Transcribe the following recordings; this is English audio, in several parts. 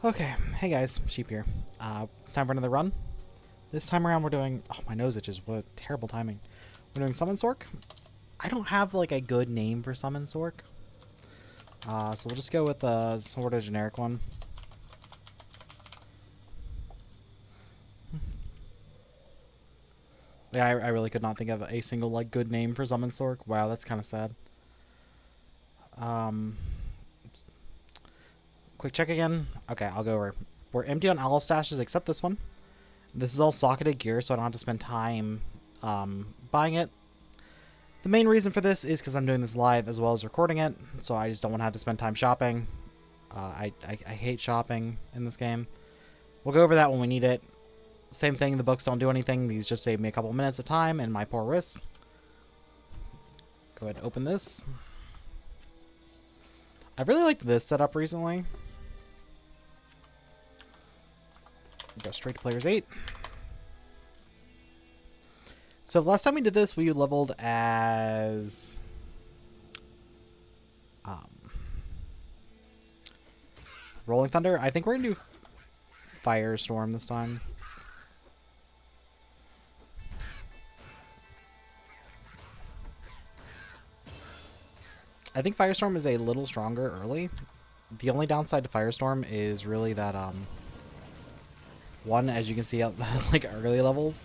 Okay, hey guys, Sheep here. It's time for another run. This time around we're doing... Oh, my nose itches. What terrible timing. We're doing Summon Sorc. I don't have, like, a good name for Summon Sorc. So we'll just go with a sort of generic one. Yeah, I really could not think of a single, like, good name for Summon Sorc. Wow, that's kind of sad. Quick check again. Okay, I'll go over. We're empty on owl stashes except this one. This is all socketed gear, so I don't have to spend time buying it. The main reason for this is because I'm doing this live as well as recording it, so I just don't want to have to spend time shopping. I hate shopping in this game. We'll go over that when we need it. Same thing, the books don't do anything. These just save me a couple minutes of time and my poor wrist. Go ahead and open this. I've really liked this setup recently. Go straight to players 8. So last time we did this, we leveled as Rolling Thunder. I think we're gonna do Firestorm this time. I think Firestorm is a little stronger early. The only downside to Firestorm is really that one, as you can see at like early levels,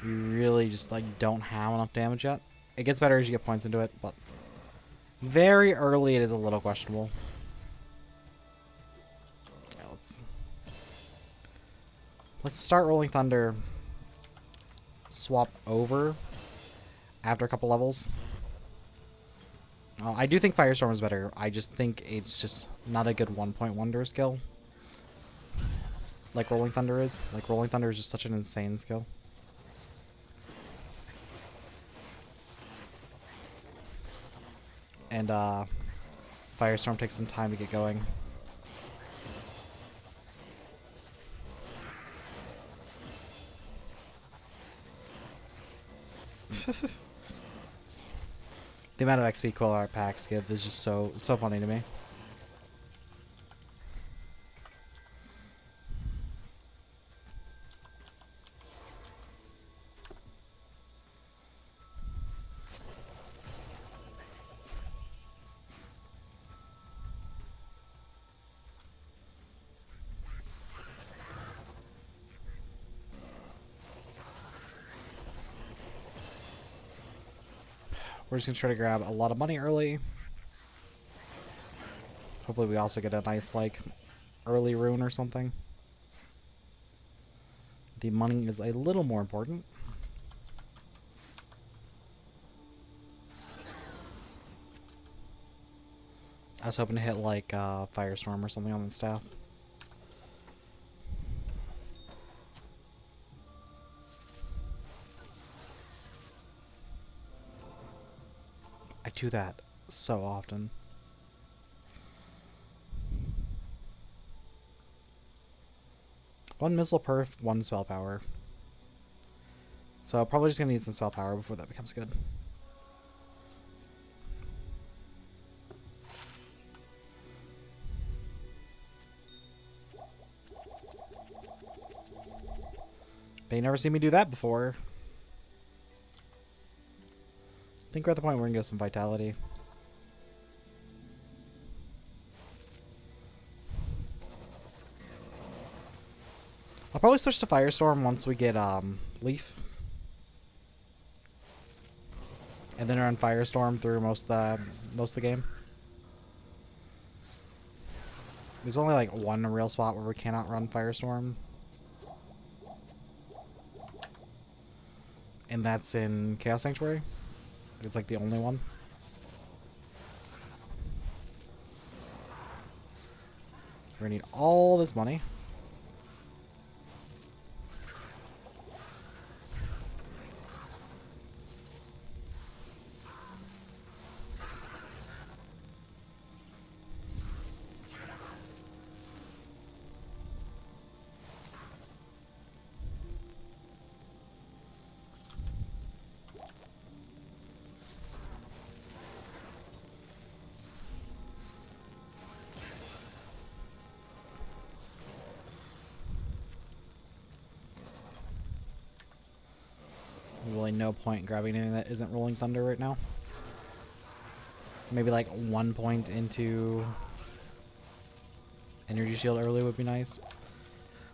you really just like don't have enough damage yet. It gets better as you get points into it, but very early it is a little questionable. Yeah, let's start Rolling Thunder. Swap over after a couple levels. I do think Firestorm is better. I just think it's just not a good 1-point wonder skill. Like Rolling Thunder is. Like Rolling Thunder is just such an insane skill. And Firestorm takes some time to get going. The amount of XP Quill Art packs give is just so funny to me. We're just going to try to grab a lot of money early. Hopefully we also get a nice, like, early rune or something. The money is a little more important. I was hoping to hit, like, Firestorm or something on the staff. I do that so often. One missile perf, one spell power. So probably just gonna need some spell power before that becomes good. But you never seen me do that before. I think we're at the point where we can go some vitality. I'll probably switch to Firestorm once we get Leaf. And then run Firestorm through most of the game. There's only like one real spot where we cannot run Firestorm. And that's in Chaos Sanctuary. It's like the only one. We're gonna need all this money. no point grabbing anything that isn't Rolling Thunder right now. Maybe like 1 point into Energy Shield early would be nice.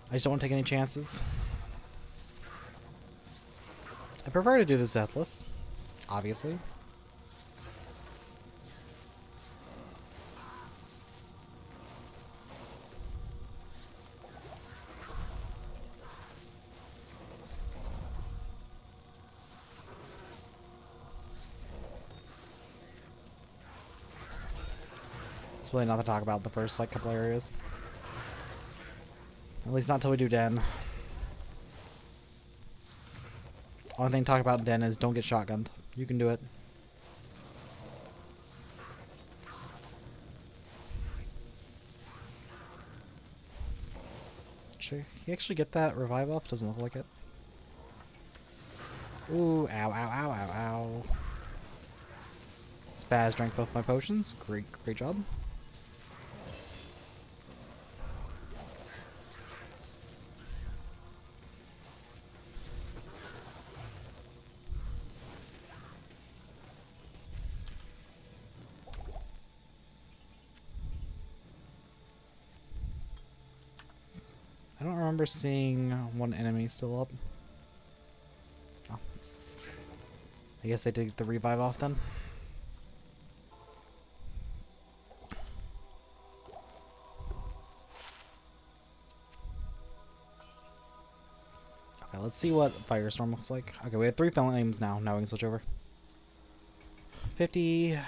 I just don't want to take any chances. I prefer to do this deathless, obviously. It's really nothing to talk about the first like couple areas. At least not until we do Den. Only thing to talk about in Den is don't get shotgunned. You can do it. Should he actually get that revive off? Doesn't look like it. Ooh, ow, ow, ow, ow, ow. Spaz drank both my potions. Great, great job. I don't remember seeing one enemy still up. Oh. I guess they did get the revive off then. Okay, let's see what Firestorm looks like. Okay, we have 3 flames now. Now we can switch over. 50. At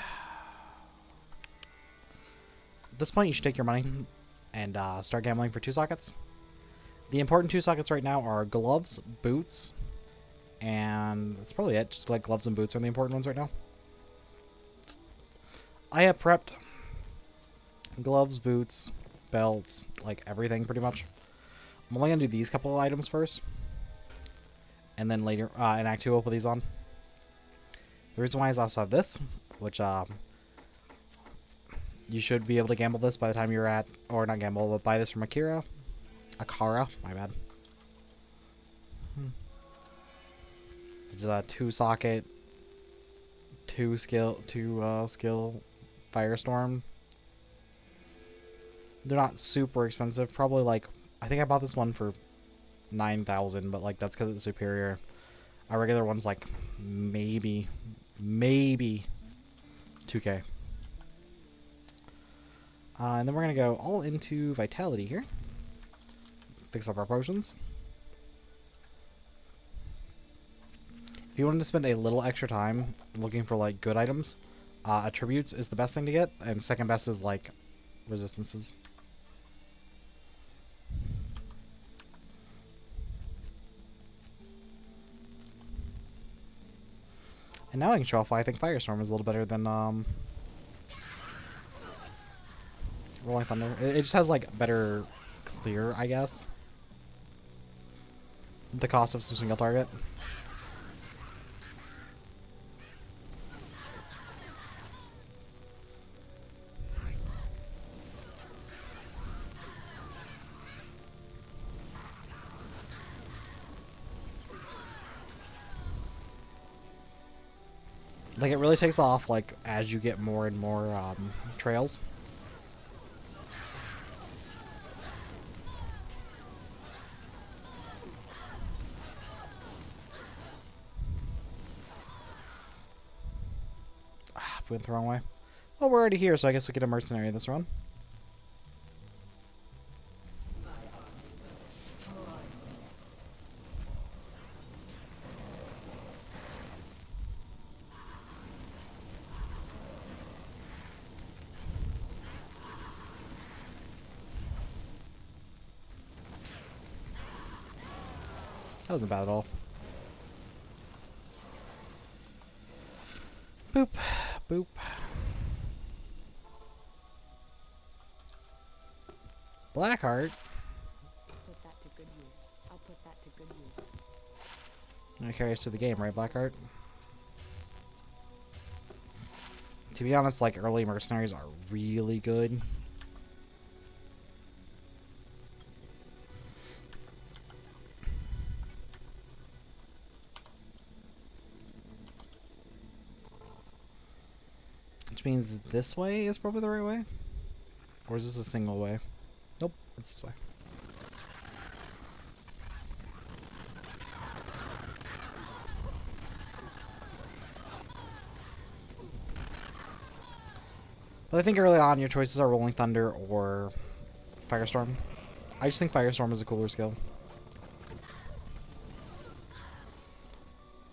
this point, you should take your money and start gambling for 2 sockets. The important 2 sockets right now are gloves, boots, and that's probably it. Just like gloves and boots are the important ones right now. I have prepped gloves, boots, belts, like everything pretty much. I'm only going to do these couple of items first. And then later, in Act 2, we'll put these on. The reason why is I also have this, which you should be able to gamble this by the time you're at, or not gamble, but buy this from Akara, my bad. It's a 2 socket, 2 skill Firestorm. They're not super expensive. Probably like, I think I bought this one for 9,000, but like that's because it's superior. Our regular one's like maybe 2K. And then we're gonna go all into Vitality here. Fix up our potions. If you wanted to spend a little extra time looking for like good items, attributes is the best thing to get, and second best is like resistances. And now I can show off why I think Firestorm is a little better than Rolling Thunder. It just has like better clear, I guess. The cost of some single target. Like it really takes off like as you get more and more trails. We went the wrong way. Well, we're already here, so I guess we get a mercenary this run. That wasn't bad at all. Boop. Boop. Blackheart. Put that to good use. I'll put that to good use. That carries to the game, right, Blackheart? To be honest, like early mercenaries are really good. Which means this way is probably the right way? Or is this a single way? Nope, it's this way. But I think early on your choices are Rolling Thunder or Firestorm. I just think Firestorm is a cooler skill.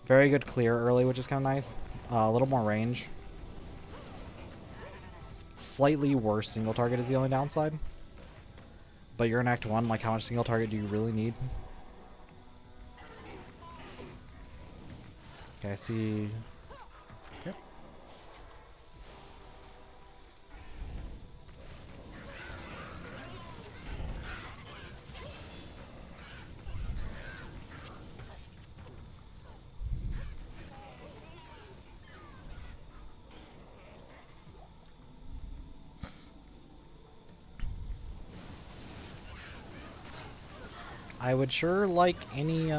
Very good clear early, which is kind of nice. A little more range. Slightly worse single target is the only downside. But you're in Act 1, like how much single target do you really need? Okay, I see... Yep. I would sure like any,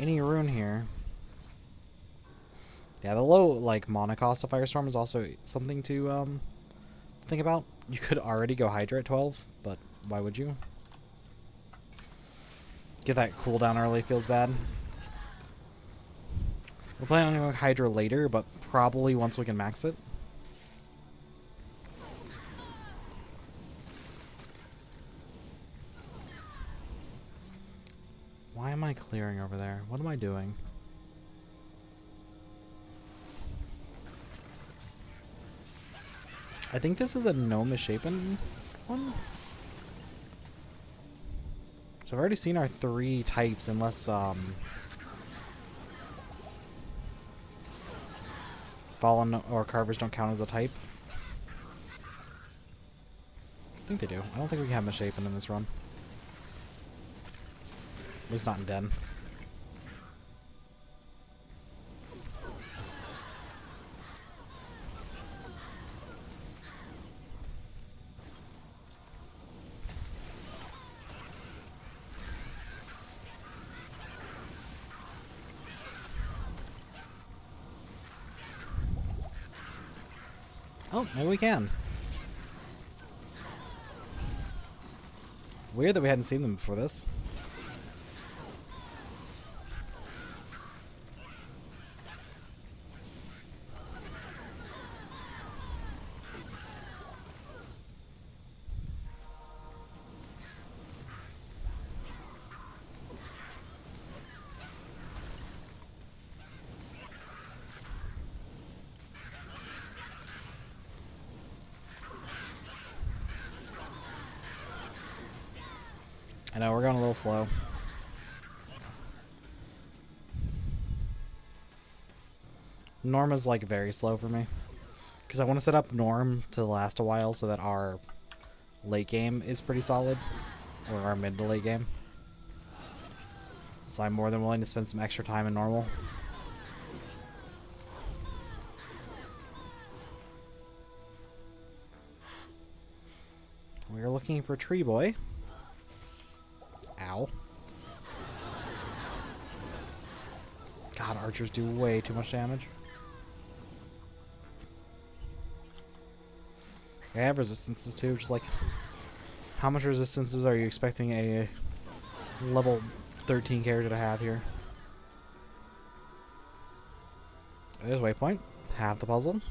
any rune here. Yeah, the low, like, mana cost of Firestorm is also something to, think about. You could already go Hydra at 12, but why would you? Get that cooldown early feels bad. We're planning on going Hydra later, but probably once we can max it. Why am I clearing over there? What am I doing? I think this is a no misshapen one. So I've already seen our 3 types, unless Fallen or Carvers don't count as a type. I think they do. I don't think we can have misshapen in this run. At least not in Den. Oh, maybe we can. Weird that we hadn't seen them before this. I know, we're going a little slow. Norm is like very slow for me. Because I want to set up Norm to last a while so that our late game is pretty solid. Or our mid to late game. So I'm more than willing to spend some extra time in normal. We're looking for Tree Boy. Ow. God, archers do way too much damage. I have resistances too, just like how much resistances are you expecting a level 13 character to have here? There's waypoint. Half the puzzle.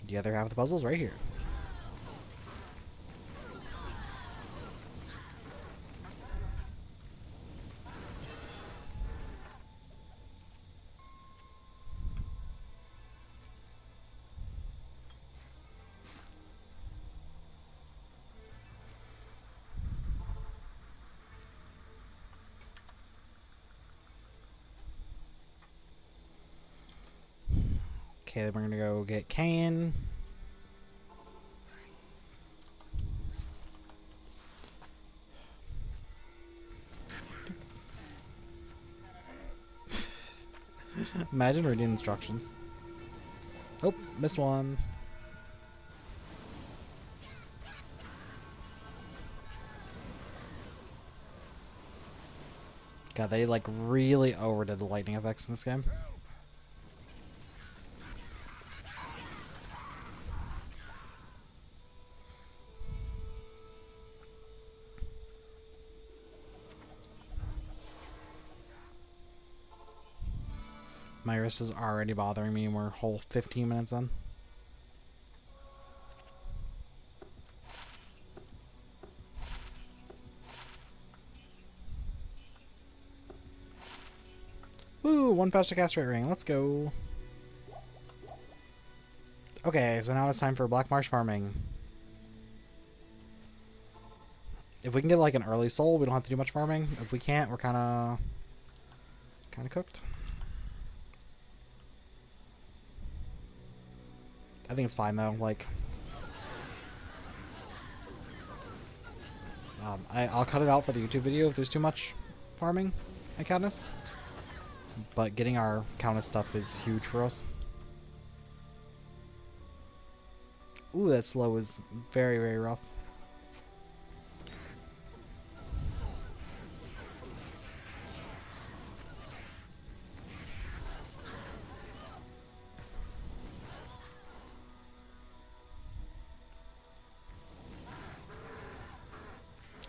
The other half of the puzzle's right here. Okay, then we're gonna go get Kane. Imagine reading instructions. Oh, missed one. God, they like really overdid the lightning effects in this game. My wrist is already bothering me and we're a whole 15 minutes in. Woo, one faster cast rate ring. Let's go. Okay, so now it's time for Black Marsh farming. If we can get like an early soul, we don't have to do much farming. If we can't, we're kind of cooked. I think it's fine though. Like, I'll cut it out for the YouTube video if there's too much farming at Countess. But getting our Countess stuff is huge for us. Ooh, that slow is very, very rough.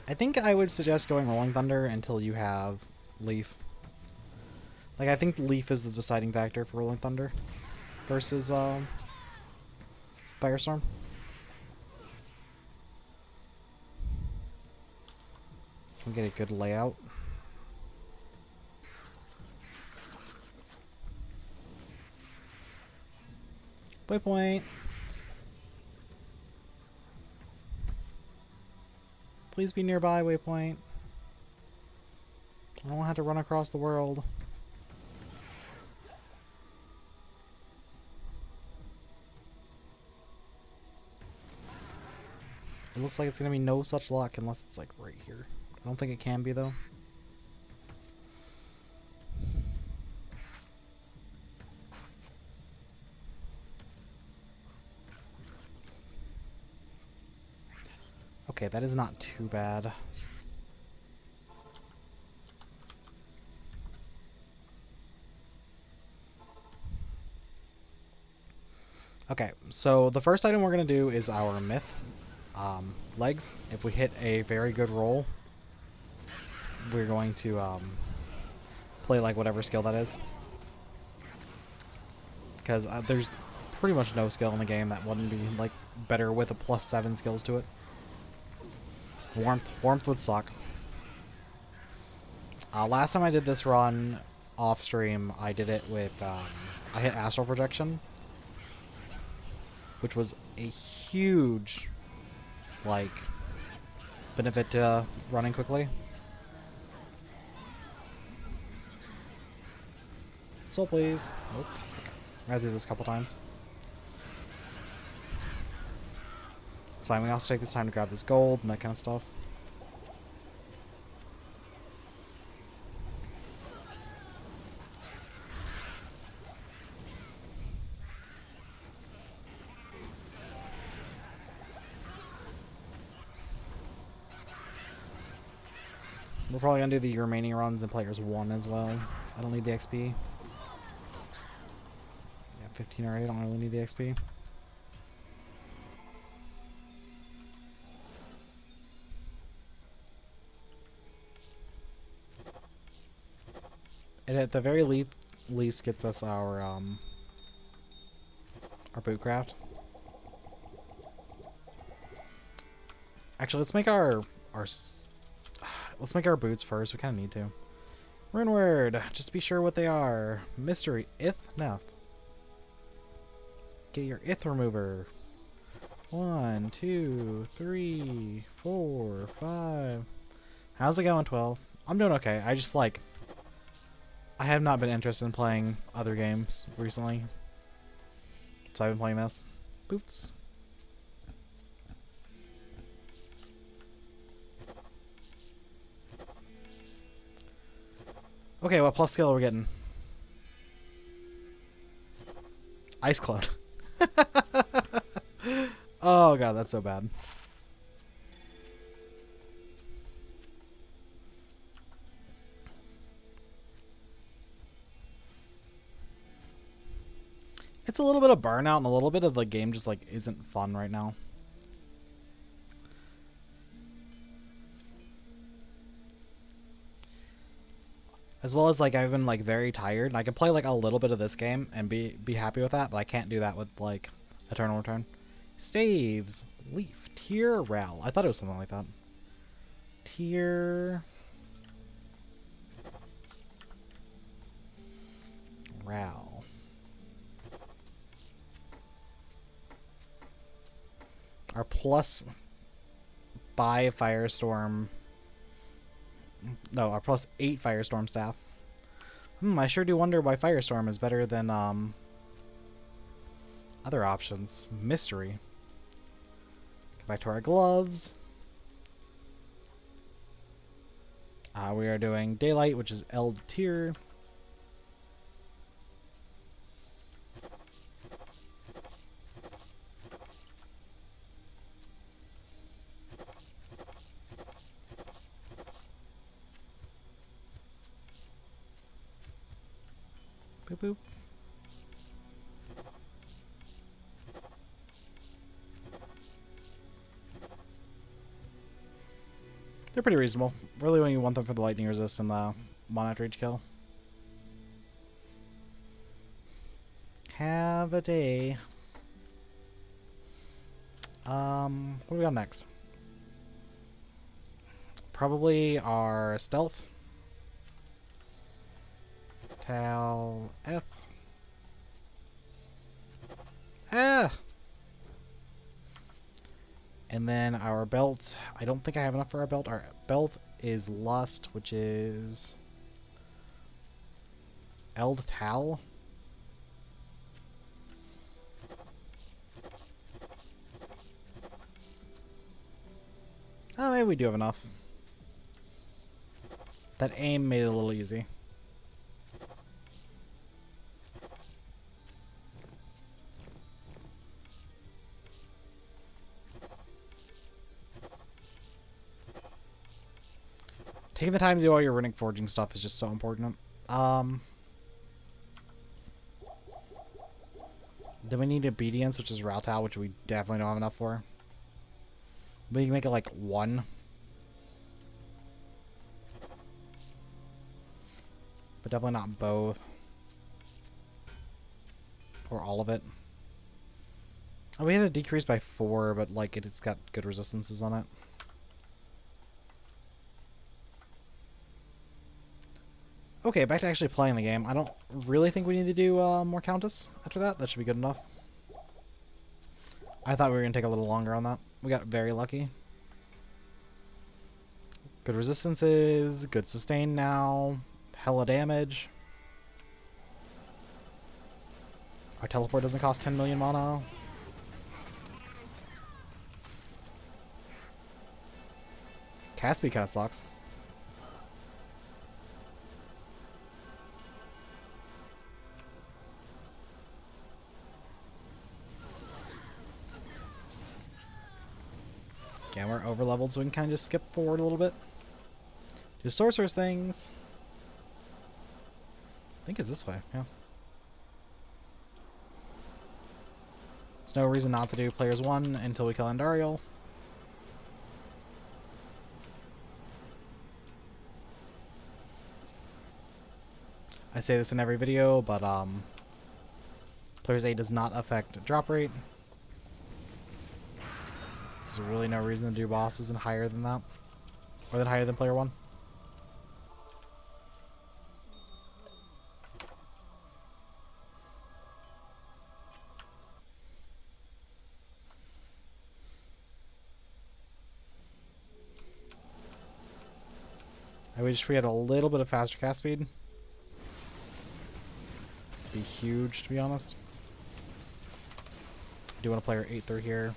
I think I would suggest going Rolling Thunder until you have Leaf. Like, I think Leaf is the deciding factor for Rolling Thunder versus Firestorm. Can get a good layout. Waypoint. Please be nearby, waypoint. I don't have to run across the world. It looks like it's gonna be no such luck unless it's like right here. I don't think it can be though. Okay, that is not too bad. Okay, so the first item we're going to do is our myth. Legs. If we hit a very good roll, we're going to play like whatever skill that is. Because there's pretty much no skill in the game that wouldn't be like better with a +7 skills to it. Warmth would suck. Last time I did this run off stream, I did it with I hit Astral Projection, which was a huge like benefit to running quickly. Soul, please. Nope. Okay. I gotta do this a couple times. It's fine. We also take this time to grab this gold and that kind of stuff. We're probably gonna do the remaining runs in players 1 as well. I don't need the XP. Yeah, 15 already. I don't really need the XP. It at the very least gets us our bootcraft. Actually, let's make our let's make our boots first. We kind of need to. Rune word. Just be sure what they are. Mystery. Neth. Get your remover. 1, 2, 3, 4, 5. How's it going, 12? I'm doing okay. I just like. I have not been interested in playing other games recently. So I've been playing this. Boots. Okay, what plus skill are we getting? Ice Cloud. Oh god, that's so bad. It's a little bit of burnout and a little bit of the game just like isn't fun right now. As well as like I've been like very tired and I can play like a little bit of this game and be happy with that, but I can't do that with like Eternal Return. Staves, Leaf, Tier, Ral. I thought it was something like that. Tier, Ral. Our plus 5 Firestorm. No, our plus 8 Firestorm staff. I sure do wonder why Firestorm is better than other options. Mystery. Go back to our gloves. We are doing Daylight, which is Eld tier. Boop boop. They're pretty reasonable. Really when you want them for the lightning resist and the one after each kill. Have a day. What do we got next? Probably our stealth. Tal F. Ah! And then our belt. I don't think I have enough for our belt. Our belt is Lust, which is Eld Tal. Oh, maybe we do have enough. That aim made it a little easy. Taking the time to do all your runic forging stuff is just so important. Then we need obedience, which is Raltal, which we definitely don't have enough for. We can make it like 1. But definitely not both. Or all of it. Oh, we had it decreased by 4, but like it's got good resistances on it. Okay, back to actually playing the game. I don't really think we need to do more Countess after that. That should be good enough. I thought we were going to take a little longer on that. We got very lucky. Good resistances, good sustain now, hella damage. Our teleport doesn't cost 10 million mana. Cast speed kind of sucks. Again, we're over leveled, so we can kind of just skip forward a little bit. Do sorceress things. I think it's this way, yeah. There's no reason not to do players 1 until we kill Andariel. I say this in every video, but players 8 does not affect drop rate. There's really no reason to do bosses and higher than that. Or than higher than player 1. I wish we had a little bit of faster cast speed. Be huge, to be honest. I do want to player 8 through here.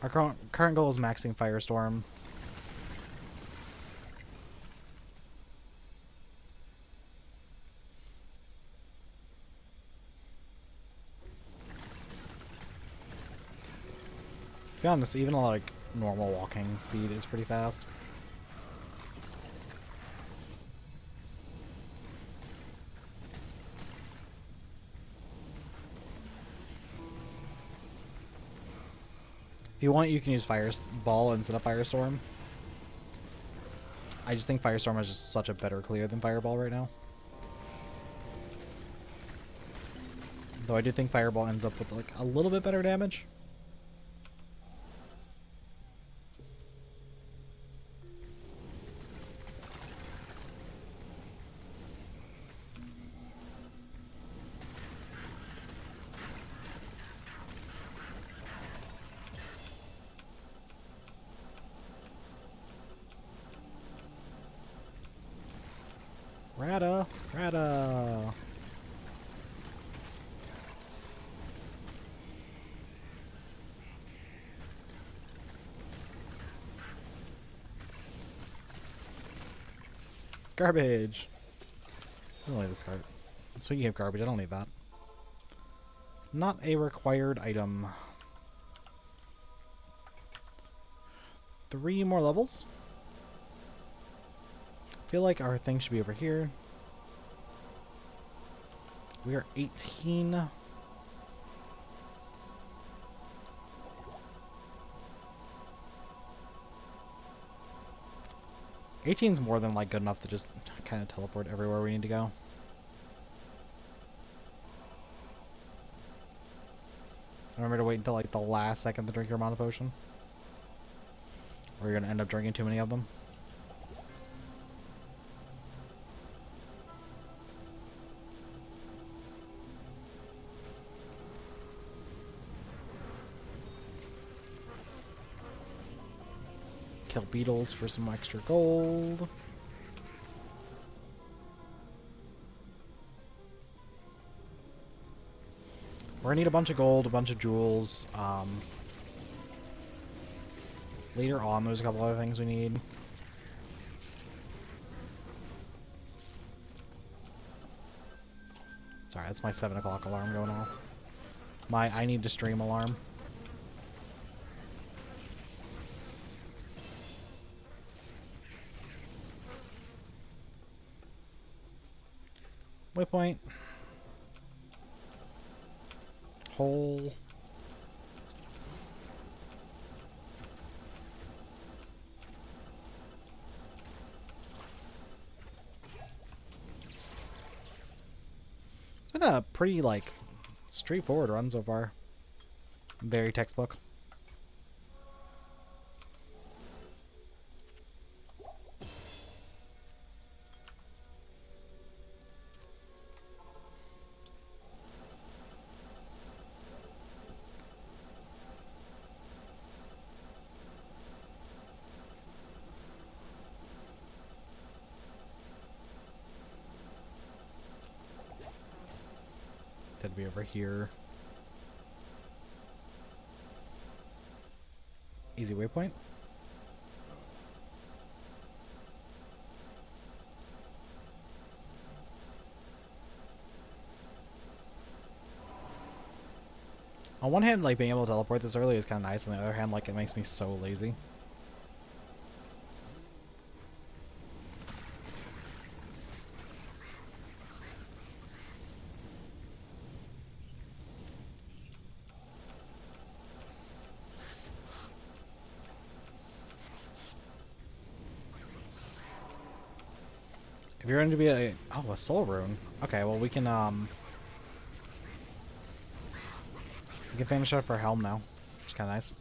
Our current goal is maxing Firestorm. To be honest, even like normal walking speed is pretty fast. If you want, you can use Ball instead of Firestorm. I just think Firestorm is just such a better clear than Fireball right now. Though I do think Fireball ends up with like a little bit better damage. Rata. Garbage. I don't like this card. Speaking of garbage, I don't need that. Not a required item. 3 more levels. I feel like our thing should be over here. We are 18. Eighteen's more than like good enough to just kind of teleport everywhere we need to go. Remember to wait until like the last second to drink your mana potion. Or you're gonna end up drinking too many of them. Kill beetles for some extra gold. We're gonna need a bunch of gold, a bunch of jewels. Later on, there's a couple other things we need. Sorry, that's my 7 o'clock alarm going off. My I need to stream alarm. Waypoint. Hole. It's been a pretty, like, straightforward run so far. Very textbook. That'd be over here. Easy waypoint. On one hand, like, being able to teleport this early is kind of nice. On the other hand, like, it makes me so lazy. If you're going to be a soul rune. Okay, well we can finish up for Helm now, which is kind of nice.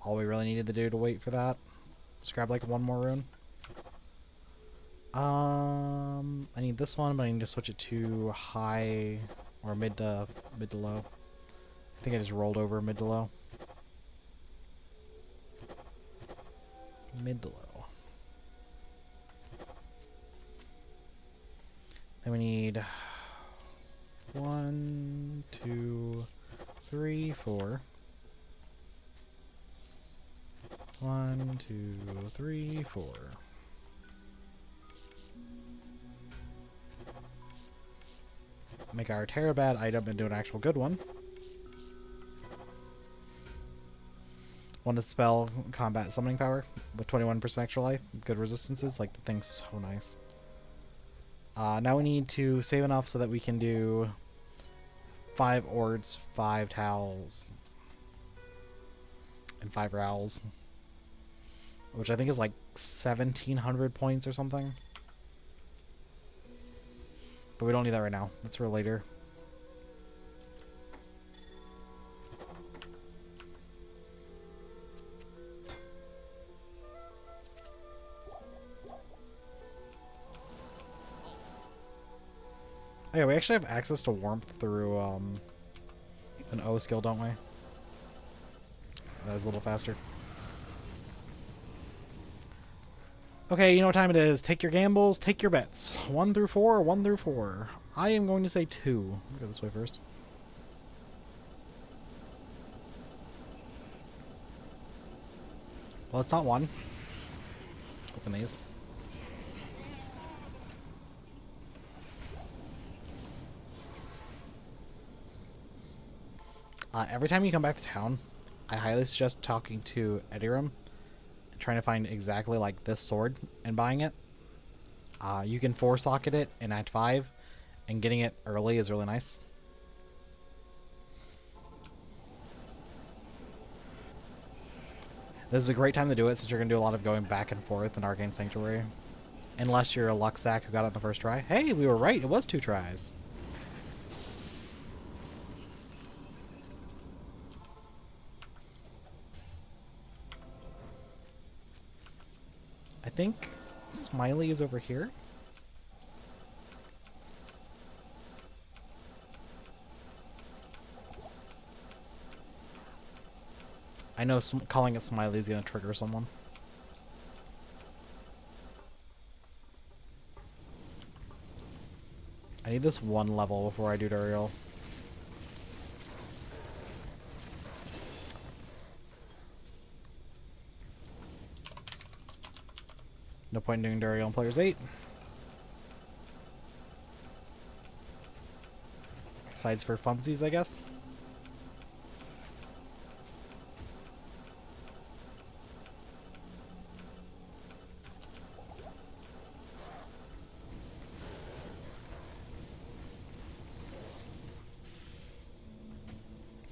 All we really needed to do to wait for that. Just grab like one more rune. I need this one, but I need to switch it to high or mid to low. I think I just rolled over mid to low. Mid to low. Then we need 1, 2, 3, 4. 1, 2, 3, 4. Make our Terabad item into an actual good one. One to spell combat summoning power with 21% extra life. Good resistances. Like, the thing's so nice. Now we need to save enough so that we can do 5 ords, 5 towels, and 5 rowels, which I think is like 1,700 points or something. But we don't need that right now. That's for later. Oh yeah, we actually have access to warmth through an O skill, don't we? That's a little faster. Okay, you know what time it is. Take your gambles, take your bets. 1 through 4, 1 through 4. I am going to say 2. Let me go this way first. Well, it's not 1. Open these. Every time you come back to town, I highly suggest talking to Ediram, trying to find exactly like this sword and buying it. You can 4-socket it in Act 5, and getting it early is really nice. This is a great time to do it since you're going to do a lot of going back and forth in Arcane Sanctuary. Unless you're a luck sack who got it on the first try. Hey, we were right. It was 2 tries. I think Smiley is over here. I know calling it Smiley is going to trigger someone. I need this 1 level before I do Duriel. No point in doing Duriel on players 8. Besides for funsies, I guess.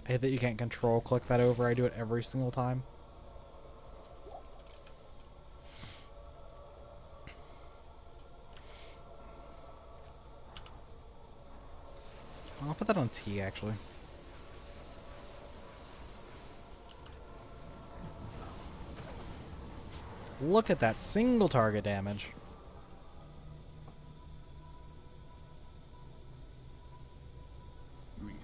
I hate that you can't control click that over. I do it every single time. I'll put that on T, actually. Look at that single target damage. Greetings.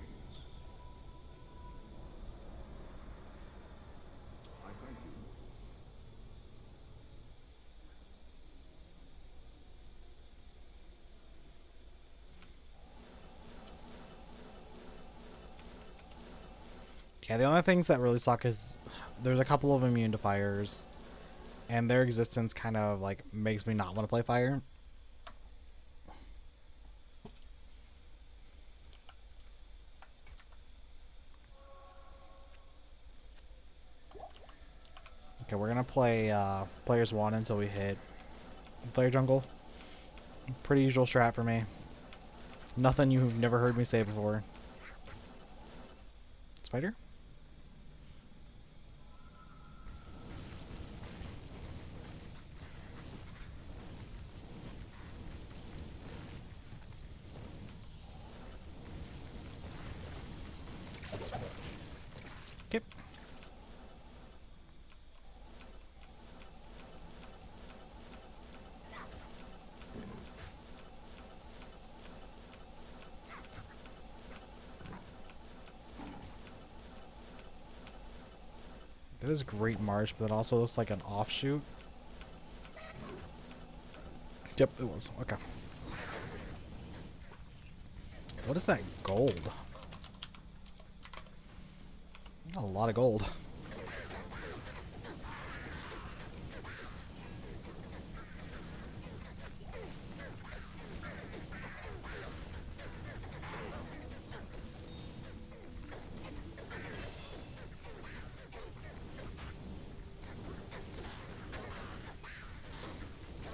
I thank you. Yeah, the only things that really suck is there's a couple of immune to fires, and their existence kind of like makes me not want to play fire. Okay, we're gonna play players 1 until we hit player jungle. Pretty usual strat for me. Nothing you've never heard me say before. Spider? Okay. That is Great March, but it also looks like an offshoot. Yep, it was. Okay. What is that gold? A lot of gold.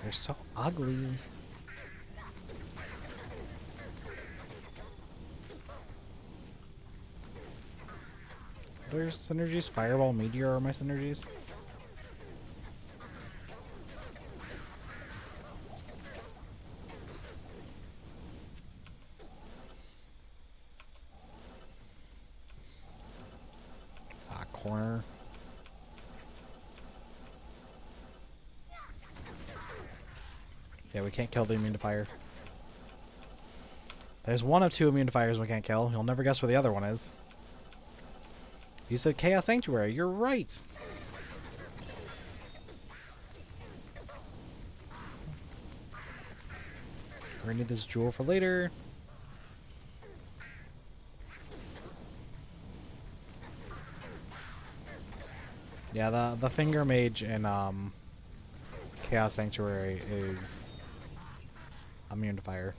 They're so ugly. other synergies? Fireball, Meteor are my synergies. Corner. Yeah, we can't kill the immune to fire. There's one of two immune to fires we can't kill. You'll never guess where the other one is. You said Chaos Sanctuary. You're right. We're gonna need this jewel for later. Yeah, the finger mage in Chaos Sanctuary is immune to fire.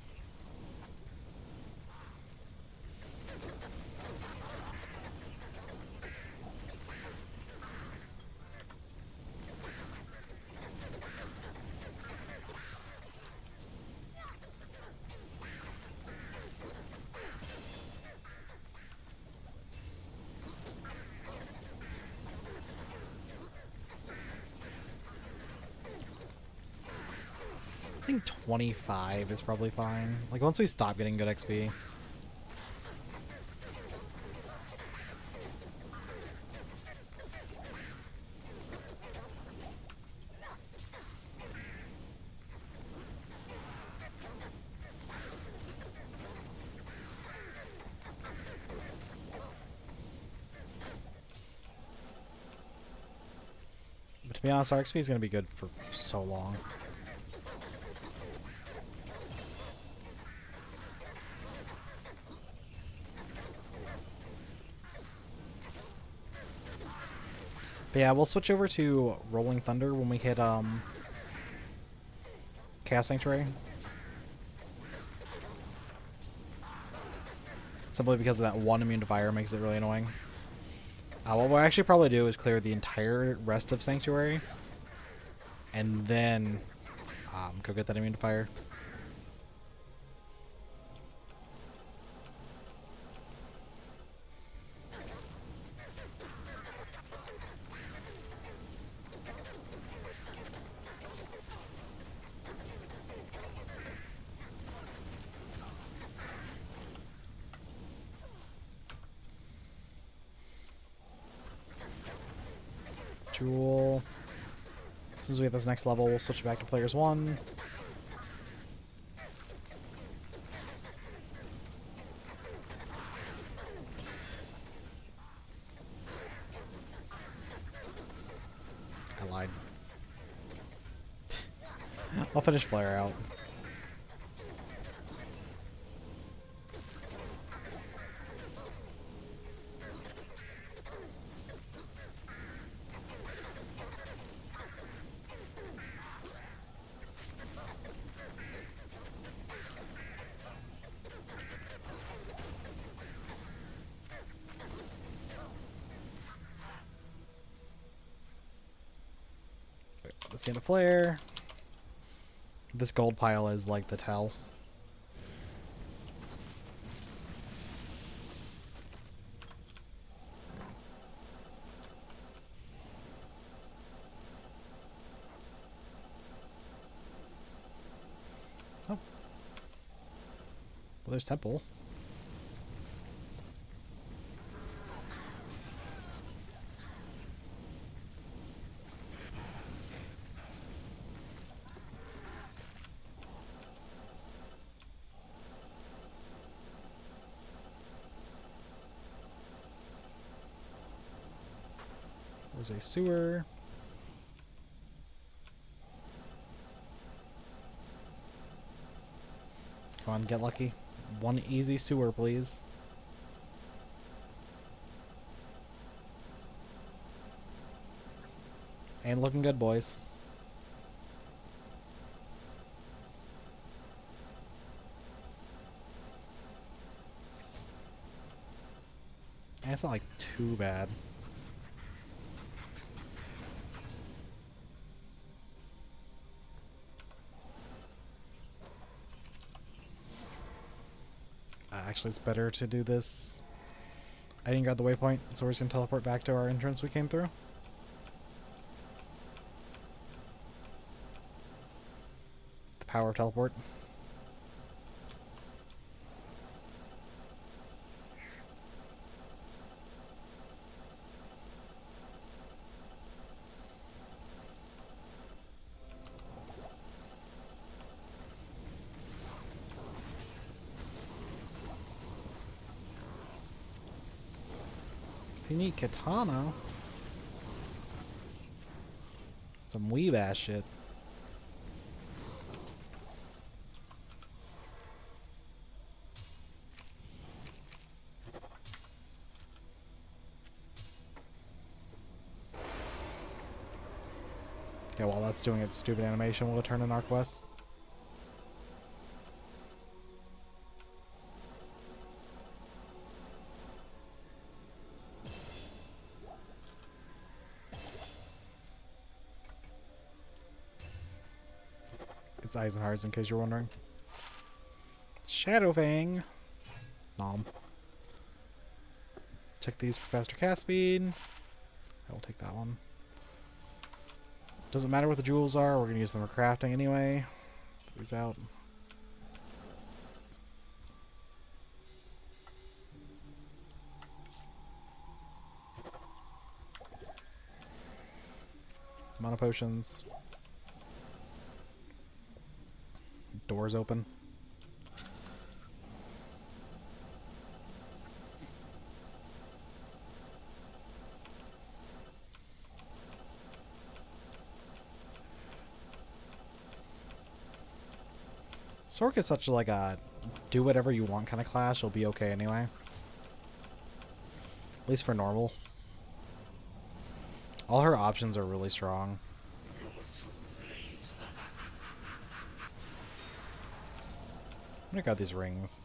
I think 25 is probably fine. Like, once we stop getting good XP. But to be honest, our XP is going to be good for so long. But yeah, we'll switch over to Rolling Thunder when we hit Chaos Sanctuary. Simply because of that one immune to fire makes it really annoying. What we'll actually probably do is clear the entire rest of Sanctuary. And then go get that immune to fire. Jewel. As soon as we get this next level, we'll switch back to players 1. I lied. I'll finish Flare out. Let's see the flare. This gold pile is like the tell. Oh. Well, there's Temple. There's a sewer. Come on, get lucky. One easy sewer, please. Ain't looking good, boys. And it's not like too bad. Actually, it's better to do this I didn't grab the waypoint, so we're just going to teleport back to our entrance we came through. The power of teleport. If you need katana, some weeb ass shit. Yeah, while that's doing its stupid animation, we'll turn in our quest. It's Eisenhards, in case you're wondering. Shadowfang. Nom. Check these for faster cast speed. I will take that one. Doesn't matter what the jewels are, we're going to use them for crafting anyway. Put these out. Mana potions. Doors open. Sorc is such like a do whatever you want kind of class. She'll be okay anyway. At least for normal. All her options are really strong. I'm gonna grab these rings.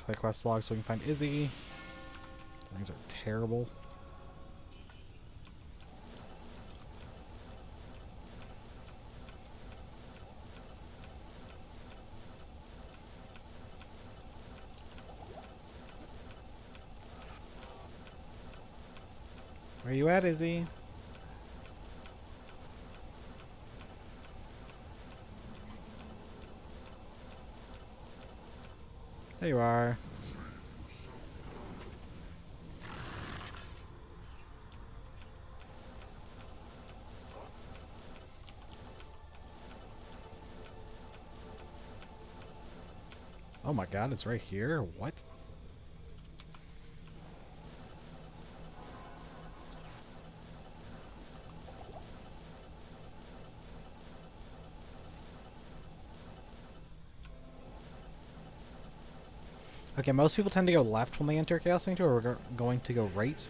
Collect quest log so we can find Izzy. Rings are terrible. Where you at, Izzy? There you are. Oh my god, it's right here? What? Okay, most people tend to go left when they enter Chaos Sanctuary, or we're going to go right.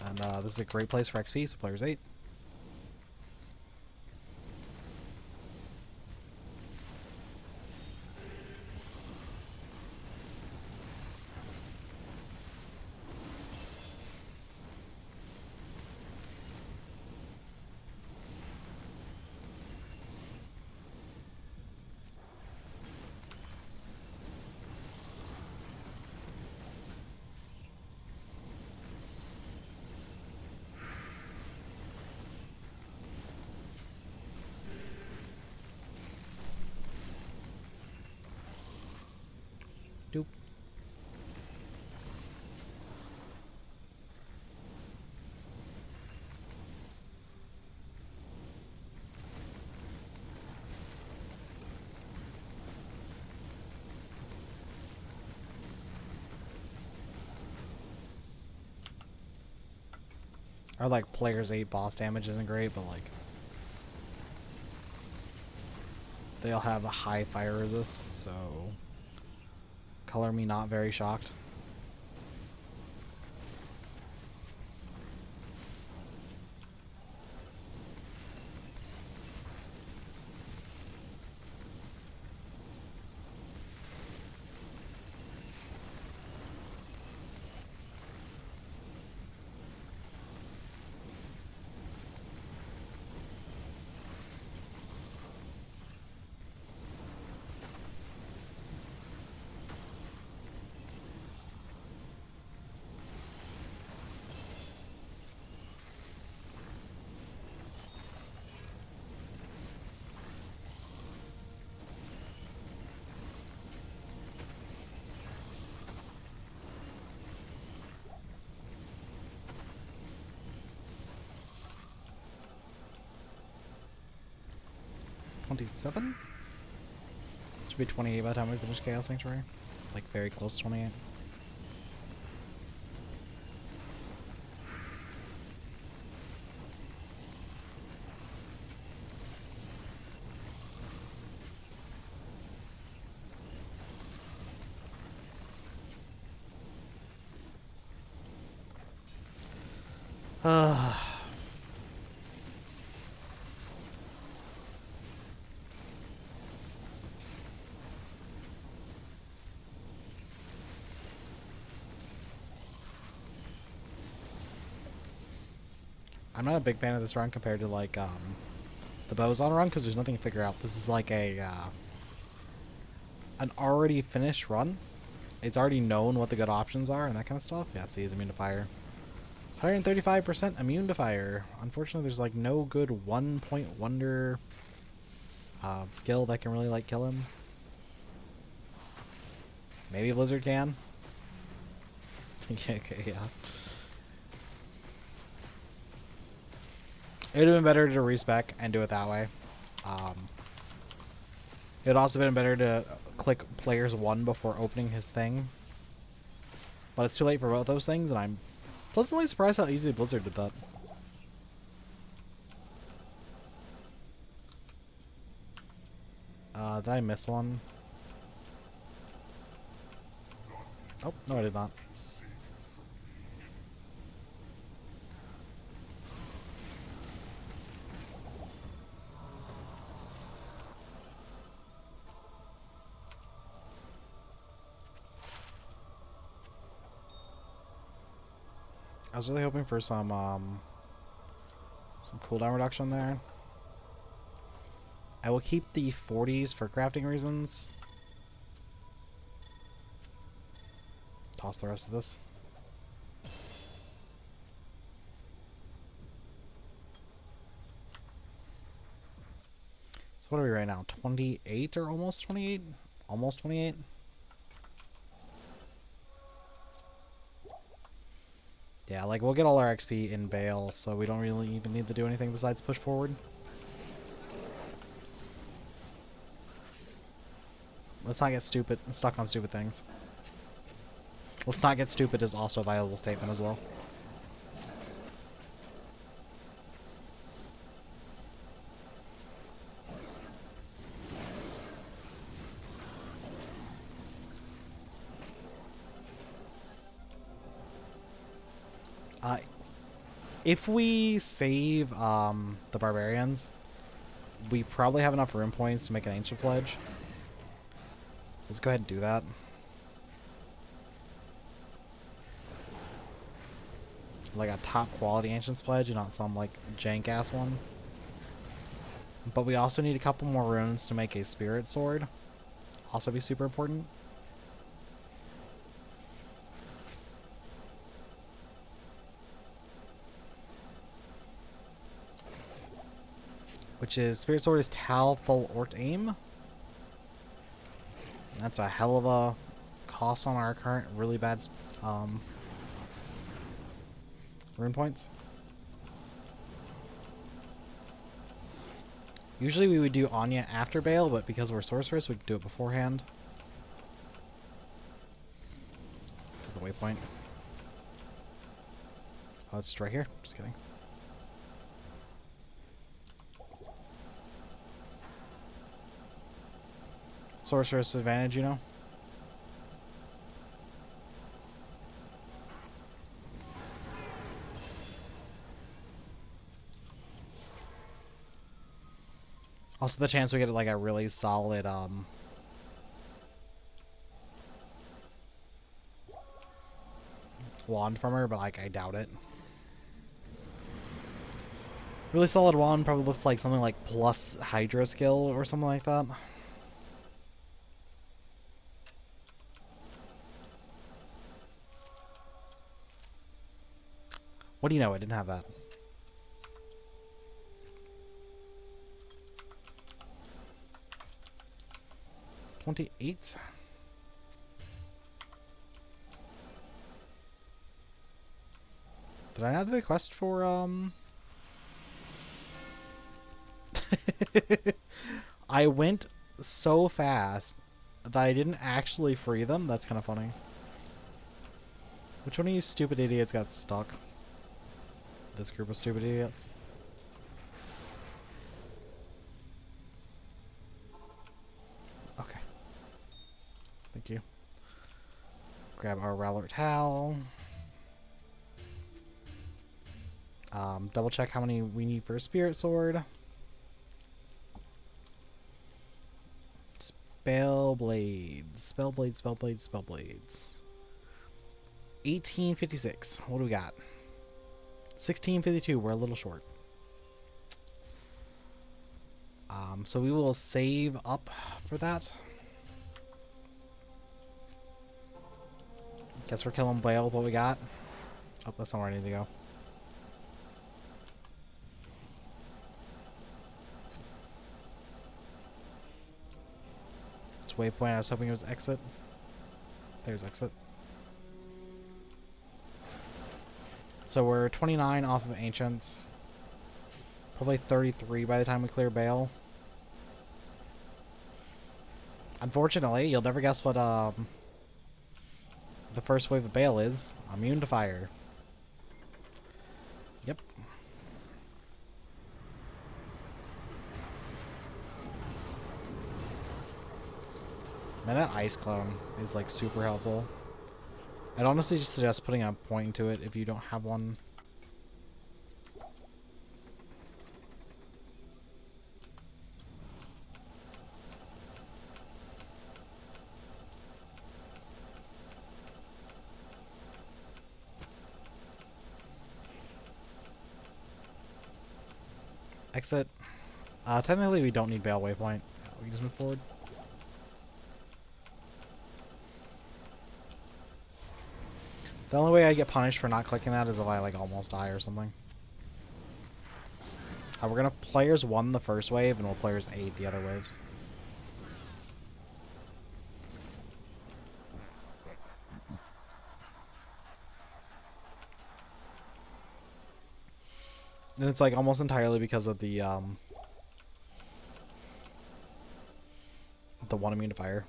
And this is a great place for XP, so players 8. Doop. Our like players 8 boss damage isn't great, but like they all have a high fire resist, so color me not very shocked. 27? Should be 28 by the time we finish Chaos Sanctuary. Like, very close to 28. I'm not a big fan of this run compared to like the Bozon run because there's nothing to figure out. This is like a an already finished run. It's already known what the good options are and that kind of stuff. Yeah, see, he's immune to fire. 135% immune to fire. Unfortunately, there's like no good 1-point wonder skill that can really like kill him. Maybe Blizzard can. Okay, yeah. It would have been better to respec and do it that way. It would also been better to click players 1 before opening his thing. But it's too late for both those things, and I'm pleasantly surprised how easily Blizzard did that. Did I miss one? Oh, no I did not. I was really hoping for some cooldown reduction there. I will keep the 40s for crafting reasons. Toss the rest of this. So what are we right now? 28 or almost 28? Almost 28? Yeah, like we'll get all our XP in Baal, so we don't really even need to do anything besides push forward. Let's not get stupid, stuck on stupid things. Let's not get stupid is also a viable statement as well. If we save the barbarians, we probably have enough rune points to make an ancient pledge. So let's go ahead and do that. Like a top quality ancients pledge and not some like jank ass one. But we also need a couple more runes to make a spirit sword. Also be super important. Which is spirit sword is Tal full Ort aim. That's a hell of a cost on our current really bad rune points. Usually we would do Anya after Baal, but because we're Sorceress, we can do it beforehand. To the waypoint. Oh, it's right here. Just kidding. Sorceress advantage, you know? Also the chance we get like a really solid wand from her, but like I doubt it. Really solid wand probably looks like something like plus Hydra skill or something like that. What do you know? I didn't have that. $28. Did I not do the quest for I went so fast that I didn't actually free them. That's kind of funny. Which one of you stupid idiots got stuck? This group of stupid idiots. Okay. Thank you. Grab our Rowler Towel. Double check how many we need for a Spirit Sword. Spell Blades. Spell Blades, Spell Blades, Spell Blades. 1856. What do we got? 1652. We're a little short. So we will save up for that. Guess we're killing Baal with what we got. Oh, that's not where I need to go. It's waypoint. I was hoping it was exit. There's exit. So we're 29 off of Ancients. Probably 33 by the time we clear Baal. Unfortunately, you'll never guess what the first wave of Baal is. Immune to fire. Yep. Man, that ice clone is like super helpful. I'd honestly just suggest putting a point to it if you don't have one. Exit. Technically we don't need Baal waypoint. We can just move forward. The only way I get punished for not clicking that is if I like almost die or something. We're gonna players 1 the first wave and we'll players 8 the other waves. And it's like almost entirely because of the one immune to fire.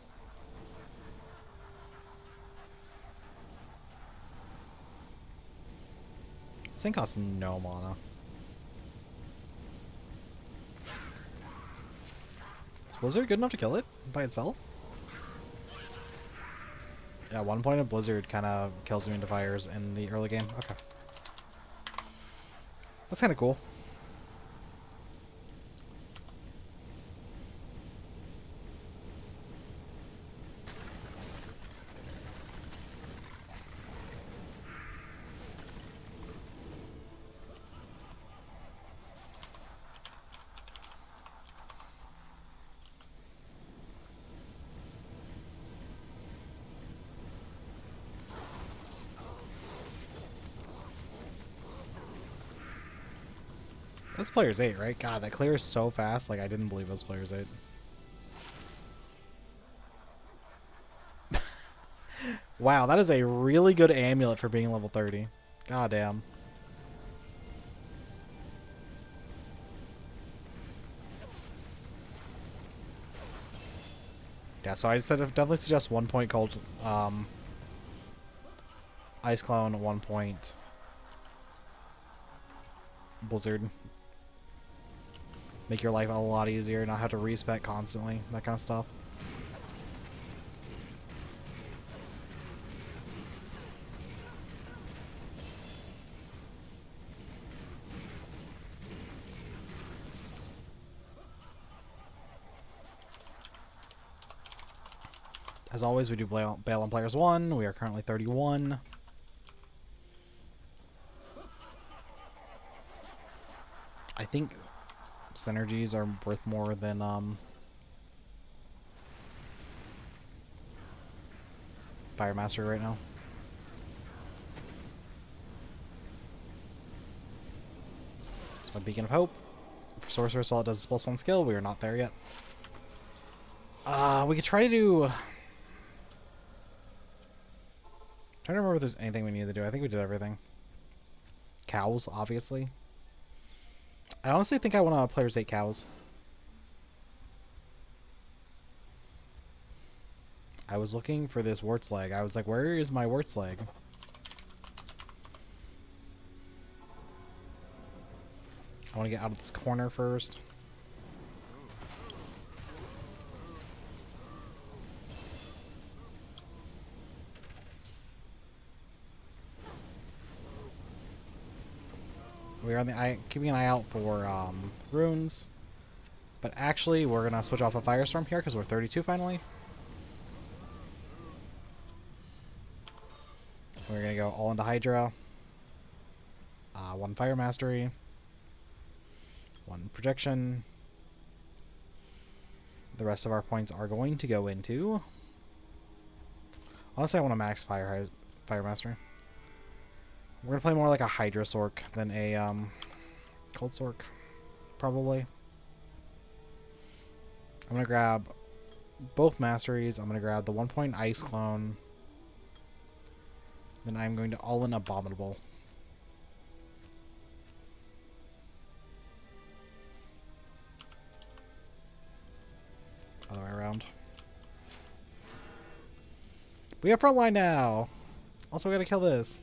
This thing costs no mana. Is Blizzard good enough to kill it by itself? Yeah, 1 point of Blizzard kind of kills immune to fires in the early game. Okay. That's kind of cool. That's players 8, right? God, that clears so fast. Like, I didn't believe it was players 8. Wow, that is a really good amulet for being level 30. God damn. Yeah, so I said definitely suggest 1 point called Ice Clone, 1 point Blizzard. Make your life a lot easier, not have to respec constantly, that kind of stuff. As always, we do Baal on players 1. We are currently 31. I think synergies are worth more than Fire Master right now. It's my Beacon of Hope. For Sorceress, all it does is +1 skill. We are not there yet. We could try to do... Trying to remember if there's anything we need to do. I think we did everything. Cows, obviously. I honestly think I want to players 8 cows. I was looking for this wart's leg. I was like, where is my wart's leg? I want to get out of this corner first. We are on the keeping an eye out for runes. But actually, we're going to switch off a Firestorm here because we're 32 finally. We're going to go all into Hydra. 1 Fire Mastery. 1 Projection. The rest of our points are going to go into... Honestly, I want to max Fire Mastery. We're going to play more like a Hydra sorc than a Cold sorc, probably. I'm going to grab both Masteries. I'm going to grab the 1-point Ice Clone. Then I'm going to all-in Abominable. Other way around. We have frontline now! Also, we gotta kill this.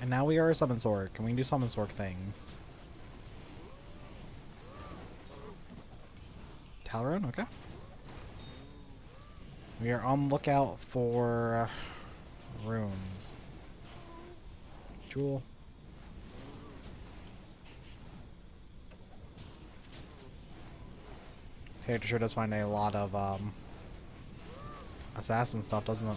And now we are a summon sorc, and we can do summon sorc things. Talrone, okay. We are on lookout for runes. Jewel. Character sure does find a lot of assassin stuff, doesn't it?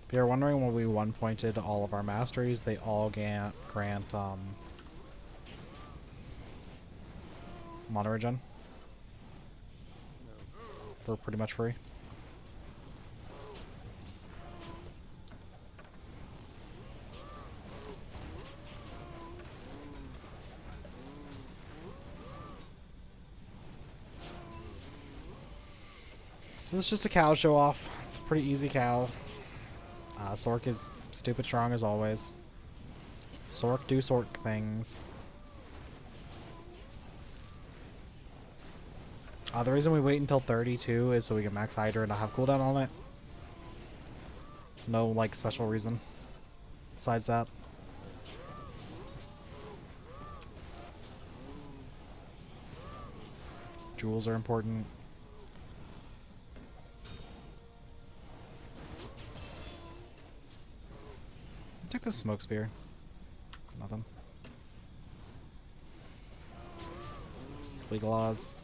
If you're wondering when we one-pointed all of our masteries, they all grant mana regen for pretty much free. So this is just a cow show off. It's a pretty easy cow. Sorc is stupid strong as always. Sorc do sorc things. The reason we wait until 32 is so we can max Hydra and not have cooldown on it. No, like, special reason besides that. Jewels are important. Take the smoke spear. Nothing. Legal laws.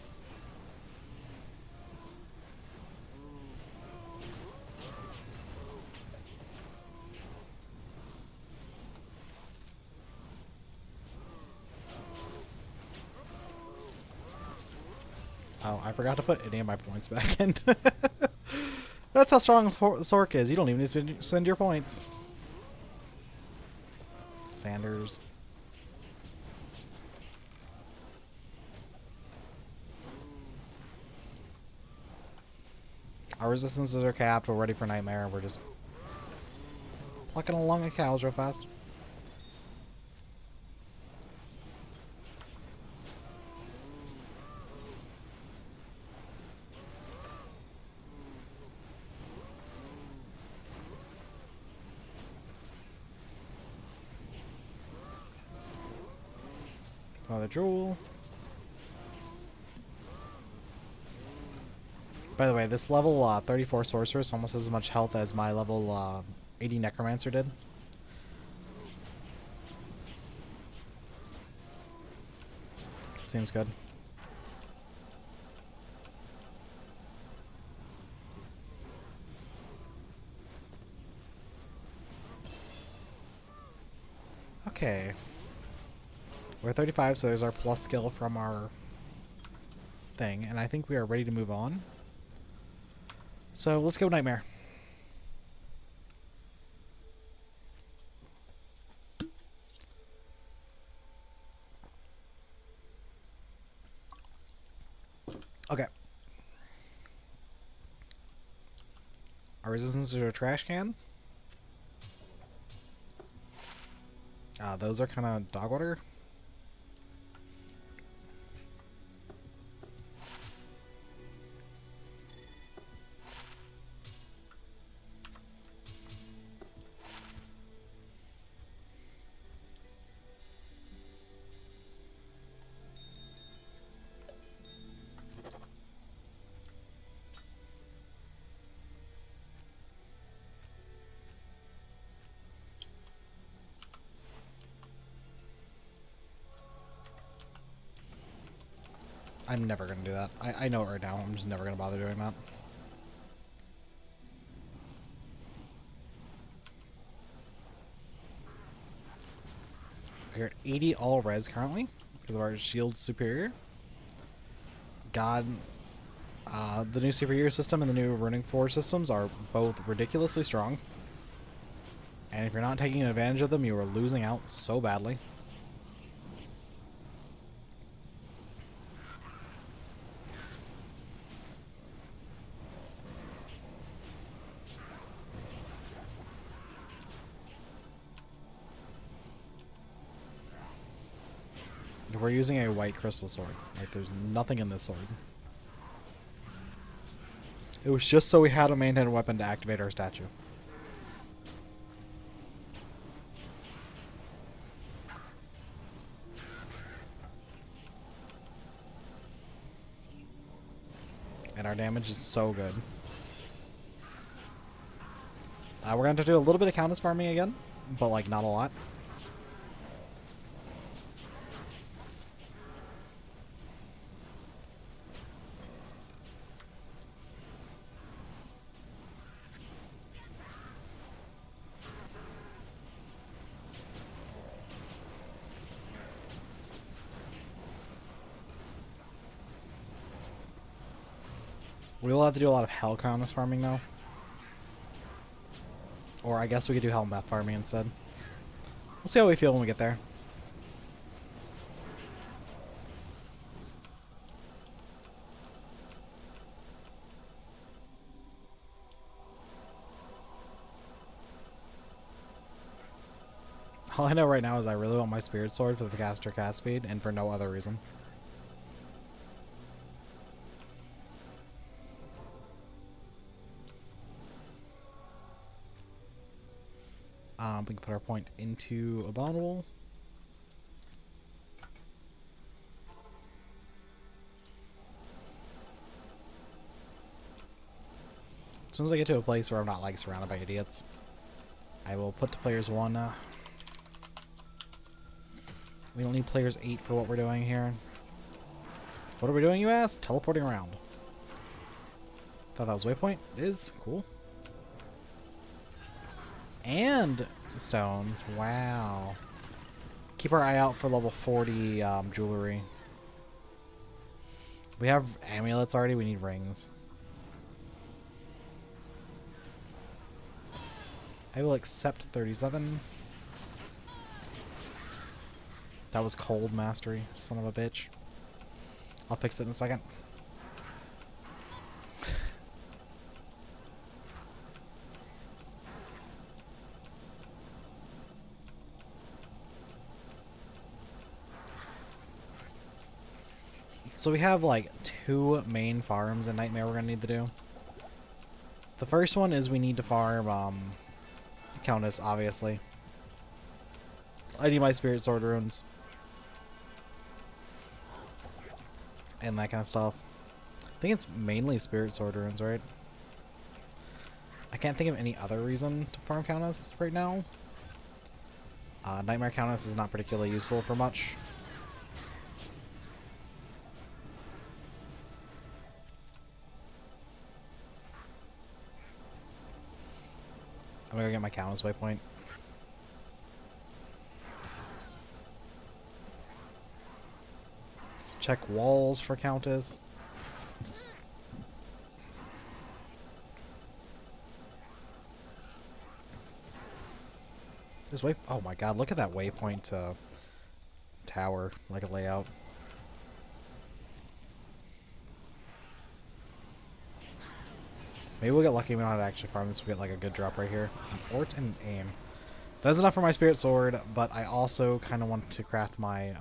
Oh, I forgot to put any of my points back in. That's how strong sorc is. You don't even need to spend your points. Sanders. Our resistances are capped. We're ready for Nightmare. We're just plucking along the cows real fast. Another jewel. By the way, this level 34 Sorceress almost has as much health as my level 80 Necromancer did. Seems good. Okay. We're 35, so there's our plus skill from our thing, and I think we are ready to move on. So let's go Nightmare. Our resistance to a trash can. Those are kind of dog water. I'm never going to do that. I know it right now. I'm just never going to bother doing that. We're at 80 all res currently because of our shield superior. God, the new superior system and the new running forward systems are both ridiculously strong. And if you're not taking advantage of them, you are losing out so badly. We're using a white crystal sword. Like, there's nothing in this sword. It was just so we had a main-handed weapon to activate our statue. And our damage is so good. We're going to do a little bit of Countess farming again, but like not a lot. We will have to do a lot of Hell Countess farming though. Or I guess we could do Hell Meth farming instead. We'll see how we feel when we get there. All I know right now is I really want my Spirit Sword for the caster cast speed and for no other reason. We can put our point into Abominable. As soon as I get to a place where I'm not like surrounded by idiots, I will put to players 1. We don't need players 8 for what we're doing here. What are we doing, you ask? Teleporting around. Thought that was waypoint. It is. Cool. And stones. Wow. Keep our eye out for level 40 jewelry. We have amulets already. We need rings. I will accept 37. That was cold mastery, son of a bitch. I'll fix it in a second. So we have like 2 main farms in Nightmare we're gonna need to do. The first one is we need to farm Countess, obviously. I need my Spirit Sword runes. And that kind of stuff. I think it's mainly Spirit Sword runes, right? I can't think of any other reason to farm Countess right now. Nightmare Countess is not particularly useful for much. I'm gonna get my Countess waypoint. Let's check walls for Countess. There's oh my god, look at that waypoint tower, like a layout. Maybe we'll get lucky. We don't have to actually farm this. We'll get like a good drop right here. An Ort and aim. That's enough for my Spirit Sword, but I also kind of want to craft my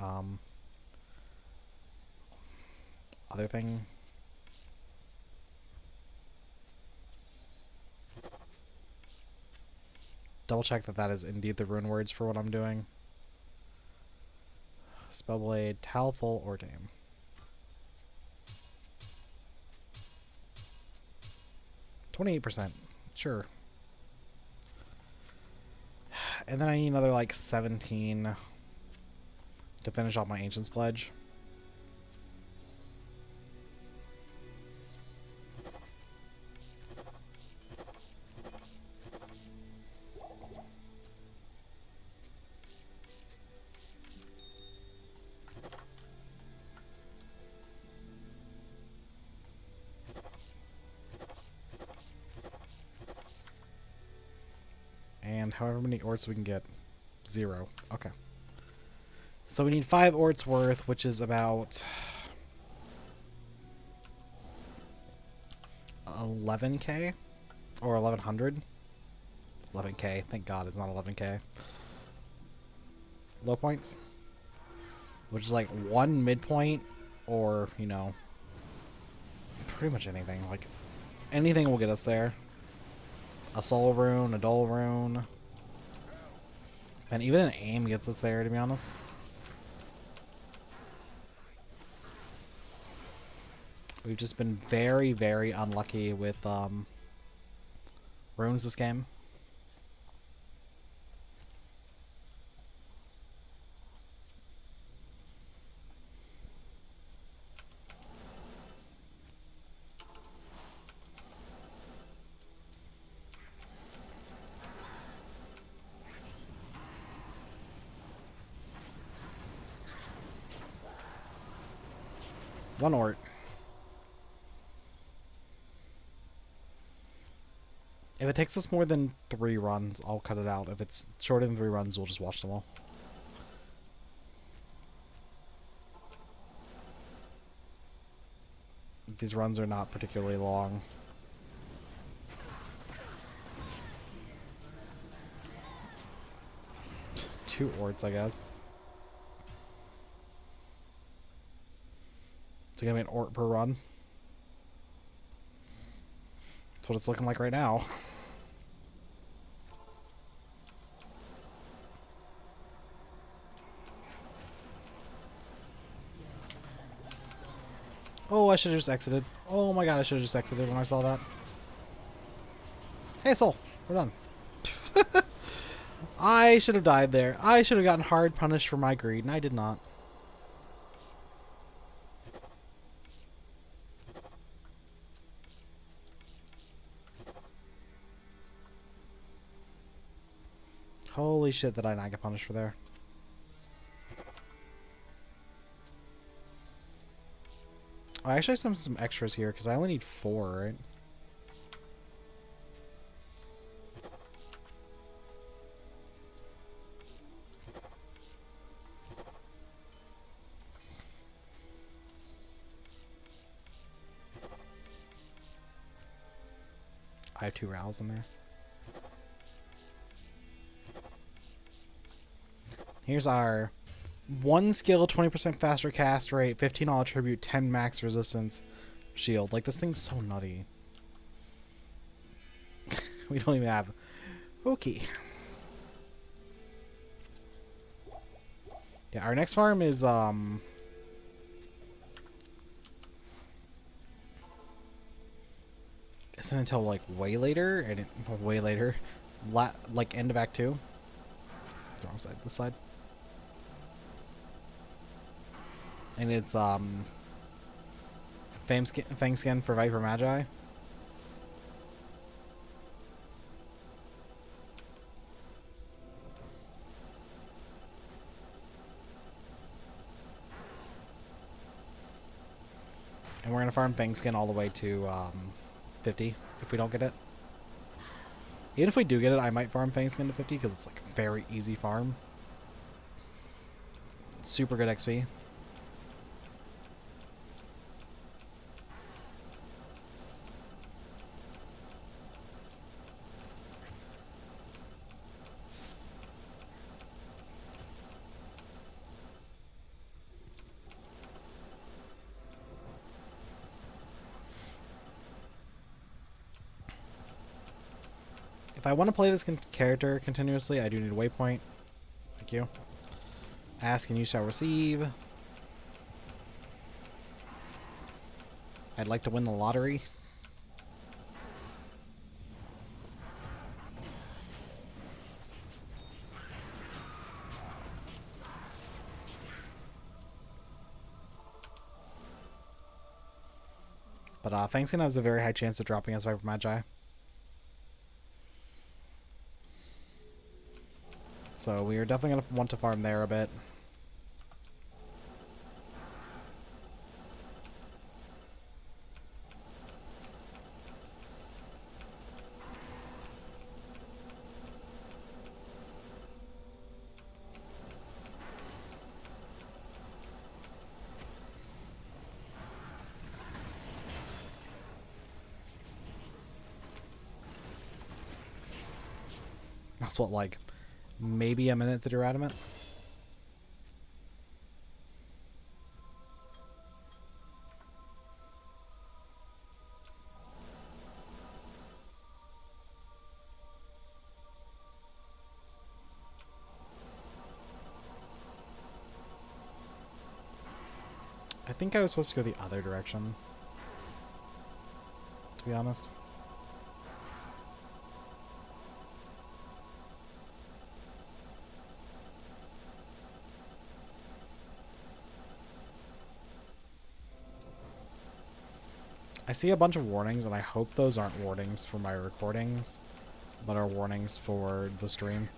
other thing. Double check that that is indeed the rune words for what I'm doing. Spellblade, Talful, or Dame. %. Sure. And then I need another like 17 to finish off my Ancient's Pledge. And however many orts we can get. 0. Okay. So we need 5 orts worth, which is about 11k or 1100. 11k. Thank God it's not 11k. Low points, which is like 1 midpoint, or you know, pretty much anything. Like anything will get us there. A soul rune, a dull rune, and even an aim gets us there. To be honest. We've just been very, very unlucky with runes this game. One ort. If it takes us more than 3 runs, I'll cut it out. If it's shorter than 3 runs, we'll just watch them all. These runs are not particularly long. Two orts, I guess. It's gonna be an ort per run. That's what it's looking like right now. Oh, I should have just exited. Oh my god, I should have just exited when I saw that. Hey, Soul. We're done. I should have died there. I should have gotten hard punished for my greed, and I did not. Holy shit, did I not get punished for there. Oh, I actually have some extras here, because I only need 4, right? I have 2 rows in there. Here's our 1 skill, 20% faster cast rate, 15 all attribute, 10 max resistance shield. Like, this thing's so nutty. We don't even have... Okay. Yeah, our next farm is, isn't until, like, way later, and way later. Like, end of Act 2. The wrong side, this side. And it's, Fang Skin for Viper Magi. And we're going to farm Fang Skin all the way to 50 if we don't get it. Even if we do get it, I might farm Fang Skin to 50 because it's like a very easy farm. Super good XP. If I want to play this character continuously, I do need a waypoint. Thank you. Ask and you shall receive. I'd like to win the lottery. But Fang's gonna has a very high chance of dropping us Viper Magi. So we are definitely gonna want to farm there a bit. That's what, like, maybe a minute to do adamant? I think I was supposed to go the other direction, to be honest. I see a bunch of warnings, and I hope those aren't warnings for my recordings, but are warnings for the stream.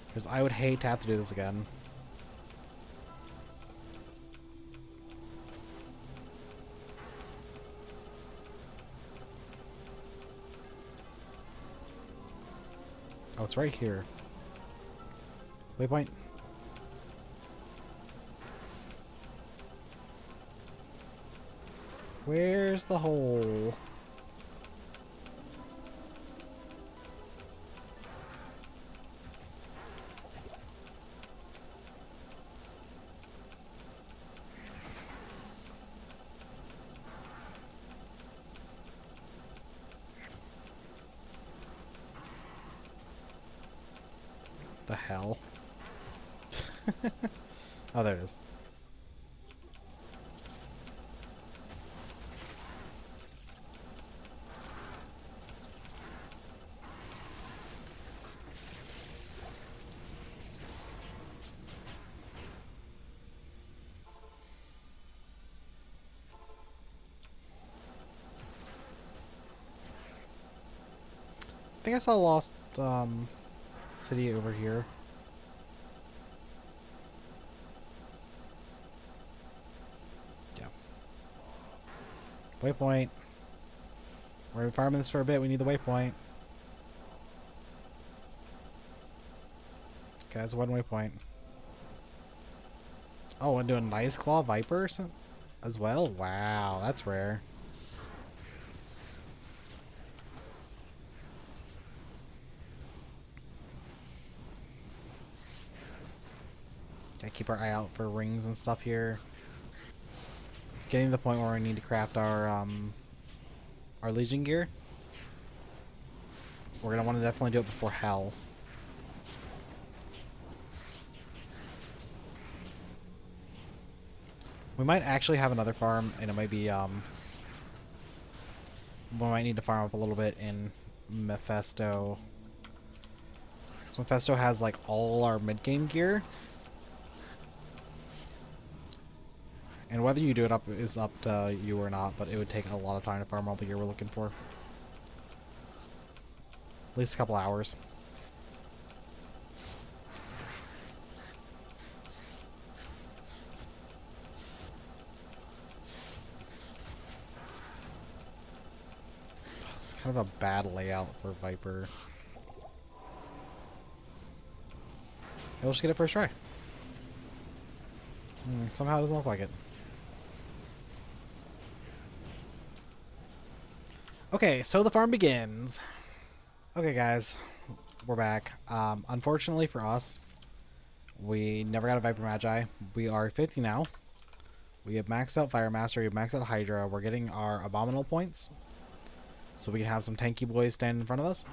Because I would hate to have to do this again. Oh, it's right here. Waypoint. Where's the hole? The hell? Oh, there it is. I think I saw a lost city over here. Yeah. Waypoint. We're gonna be farming this for a bit. We need the waypoint. Okay, that's one waypoint. Oh, and do a nice claw viper as well? Wow, that's rare. Gotta keep our eye out for rings and stuff here. It's getting to the point where we need to craft our Legion gear. We're gonna want to definitely do it before Hell. We might actually have another farm, and it might be we might need to farm up a little bit in Mephisto. So Mephisto has like all our mid-game gear. And whether you do it up is up to you or not, but it would take a lot of time to farm all the gear we're looking for. At least a couple hours. It's kind of a bad layout for Viper. We'll just get it first try. Somehow it doesn't look like it. Okay, so the farm begins. Okay, guys, we're back. Unfortunately for us, we never got a Viper Magi. We are 50 now. We have maxed out Fire Master. We have maxed out Hydra. We're getting our Abominable points, so we can have some tanky boys stand in front of us.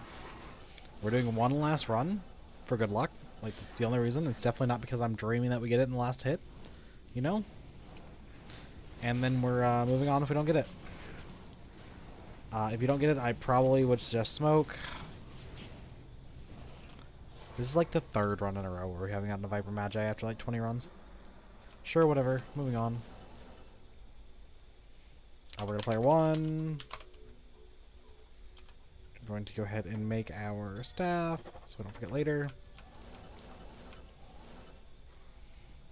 We're doing one last run for good luck. Like, that's the only reason. It's definitely not because I'm dreaming that we get it in the last hit. You know? And then we're moving on if we don't get it. If you don't get it, I probably would suggest smoke. This is like the 3rd run in a row where we haven't gotten a Viper Magi after like 20 runs. Sure, whatever. Moving on. We're going to player 1. I'm going to go ahead and make our staff so we don't forget later.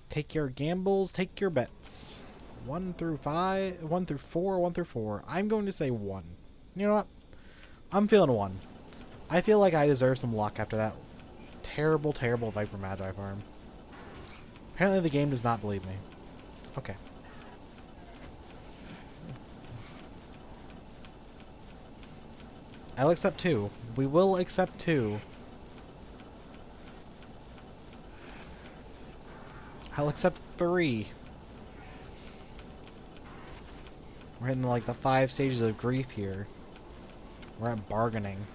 Take your gambles, take your bets. 1 through 5, 1 through 4, 1 through 4. I'm going to say 1. You know what? I'm feeling 1. I feel like I deserve some luck after that terrible, terrible Viper Magi farm. Apparently the game does not believe me. Okay. I'll accept 2. We will accept 2. I'll accept 3. We're hitting like the 5 stages of grief here. We're at bargaining.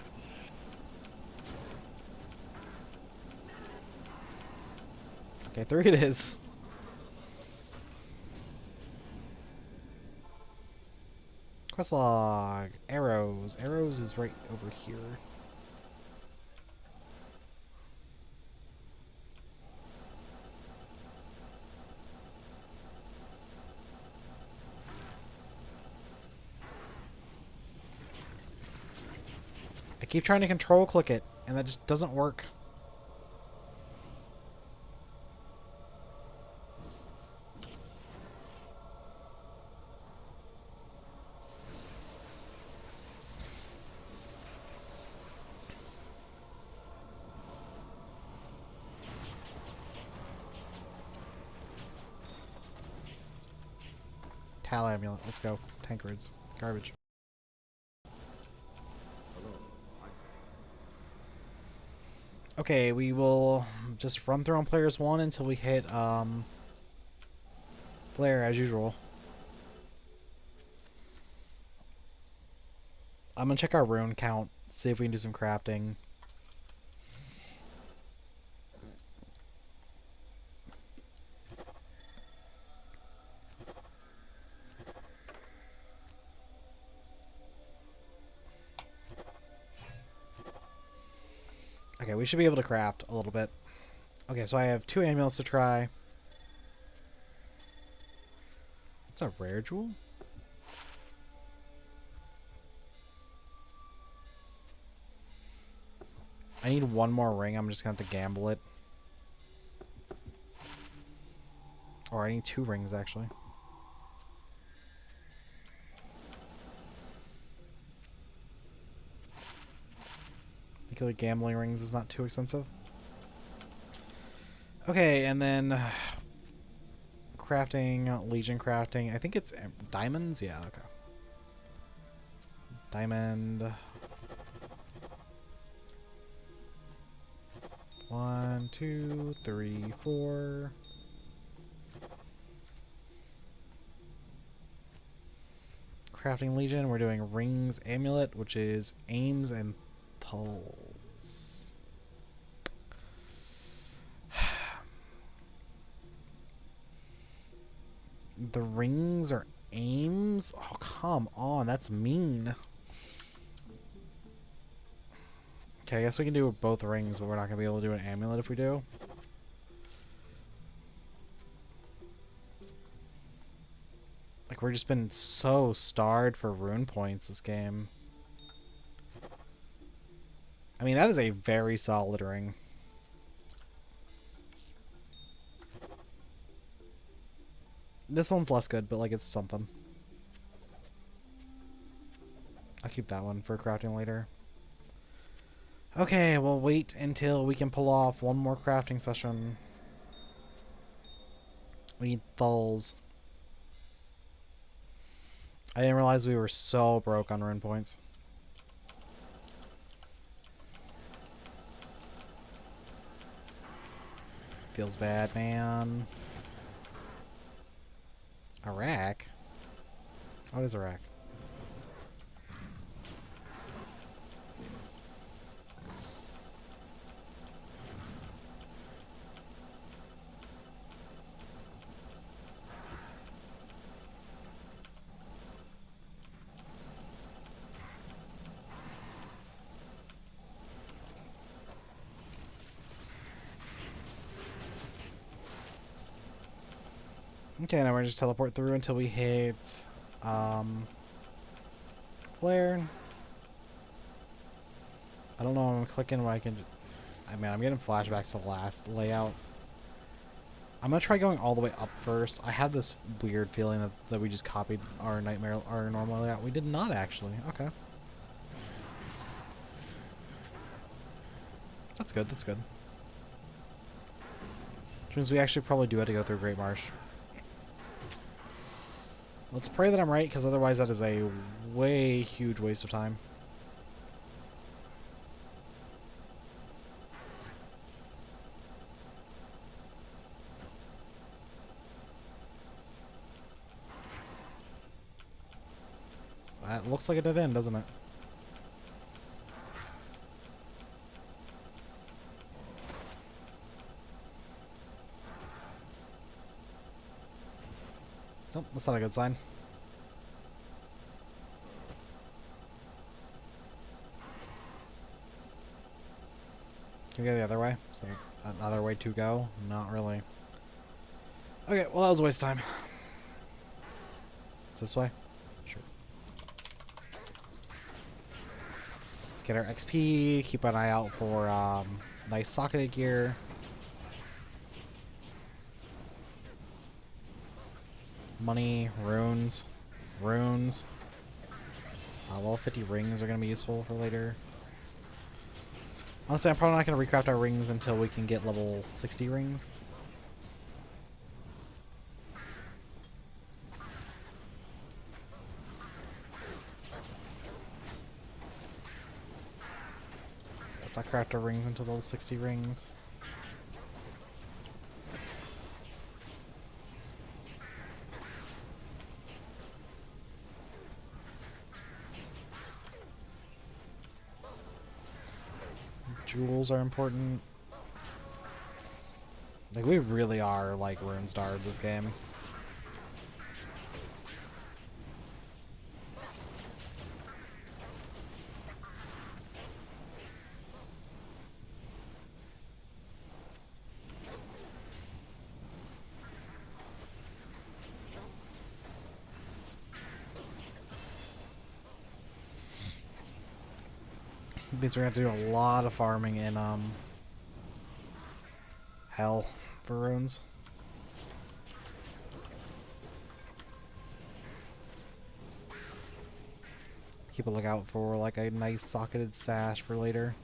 Okay, 3 it is. Quest log. Arrows. Arrows is right over here. I keep trying to control click it, and that just doesn't work. Tal amulet. Let's go. Tankards. Garbage. Okay, we will just run through on players 1 until we hit Blair as usual. I'm gonna check our rune count, see if we can do some crafting. Okay, we should be able to craft a little bit. Okay, so I have 2 amulets to try. It's a rare jewel? I need 1 more ring. I'm just gonna have to gamble it. Or I need 2 rings, actually. I think like gambling rings is not too expensive. Okay, and then crafting, Legion crafting. I think it's diamonds? Yeah, okay. Diamond. 1, 2, 3, 4. Crafting Legion, we're doing Rings Amulet, which is aims and pulls. The rings are aims? Oh, come on, that's mean. Okay, I guess we can do both rings, but we're not going to be able to do an amulet if we do. Like, we're just been so starved for rune points this game. I mean, that is a very solid ring. This one's less good, but, like, it's something. I'll keep that one for crafting later. Okay, we'll wait until we can pull off 1 more crafting session. We need thulls. I didn't realize we were so broke on rune points. Feels bad, man. Iraq? What is Iraq? Okay, now we're just teleport through until we hit flare. I don't know if I'm clicking where I can. I mean, I'm getting flashbacks to the last layout. I'm gonna try going all the way up first. I had this weird feeling that we just copied our normal layout. We did not actually. Okay. That's good, that's good. Which means we actually probably do have to go through Great Marsh. Let's pray that I'm right, because otherwise that is a way huge waste of time. That looks like a dead end, doesn't it? Nope, that's not a good sign. Can we go the other way? Is there another way to go? Not really. Okay, well that was a waste of time. It's this way? Sure. Let's get our XP, keep an eye out for nice socketed gear. Money, runes. Runes. Level 50 rings are going to be useful for later. Honestly, I'm probably not going to recraft our rings until we can get level 60 rings. Let's not craft our rings until level 60 rings. Jewels are important. Like, we really are, like, rune starved this game. Means we're gonna have to do a lot of farming in hell for runes. Keep a lookout for like a nice socketed sash for later.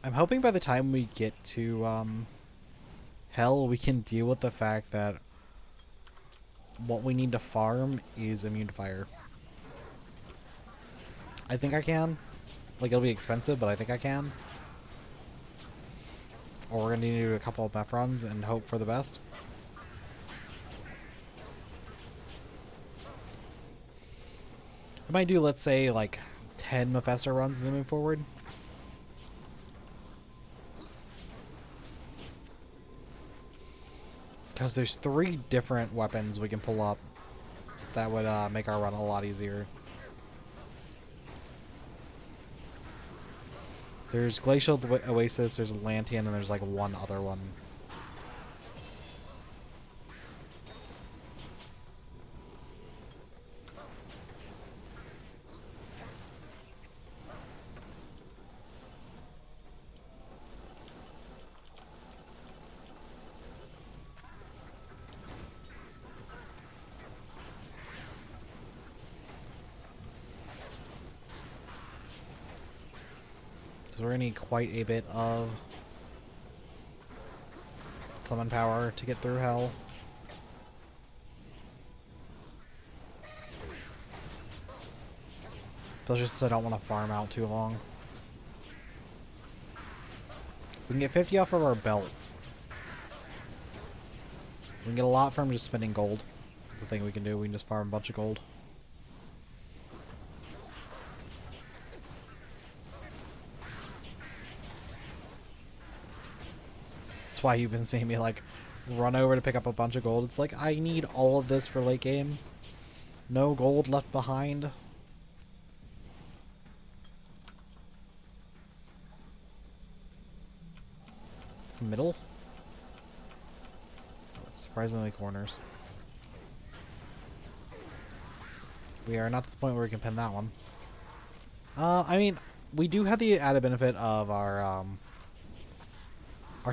I'm hoping by the time we get to hell, we can deal with the fact that what we need to farm is immune to fire. I think I can. Like, it'll be expensive, but I think I can. Or we're gonna need to do a couple of meth runs and hope for the best. I might do, let's say, like 10 Mephisto runs and then move forward. Because there's 3 different weapons we can pull up that would make our run a lot easier. There's Glacial Oasis, there's Atlantean, and there's like one other one. So we're gonna need quite a bit of summon power to get through hell. But just I don't want to farm out too long. We can get 50 off of our belt. We can get a lot from just spending gold. That's the thing we can do. We can just farm a bunch of gold. That's why you've been seeing me, like, run over to pick up a bunch of gold. It's like, I need all of this for late game. No gold left behind. It's middle. Oh, it's surprisingly corners. We are not to the point where we can pin that one. I mean, we do have the added benefit of our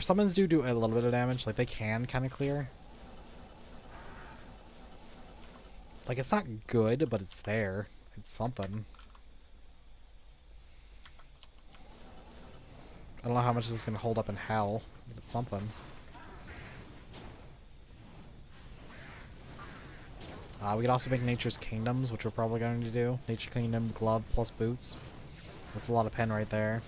summons do a little bit of damage. Like, they can kind of clear. Like, it's not good, but it's there. It's something. I don't know how much this is going to hold up in hell, but it's something. We could also make Nature's Kingdoms, which we're probably going to do. Nature Kingdom, glove plus boots. That's a lot of pen right there.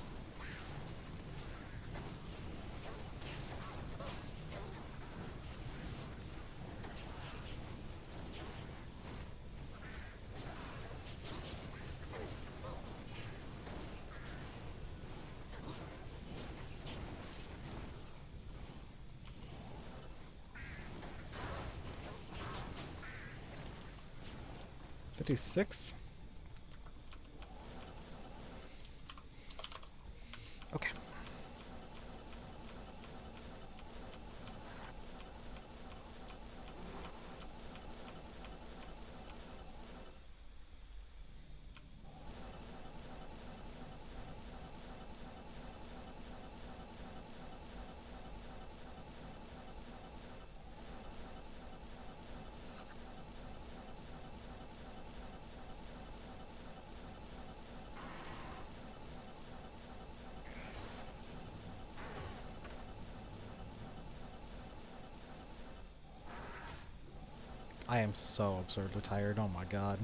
$56. Okay. I am so absurdly tired. Oh my god.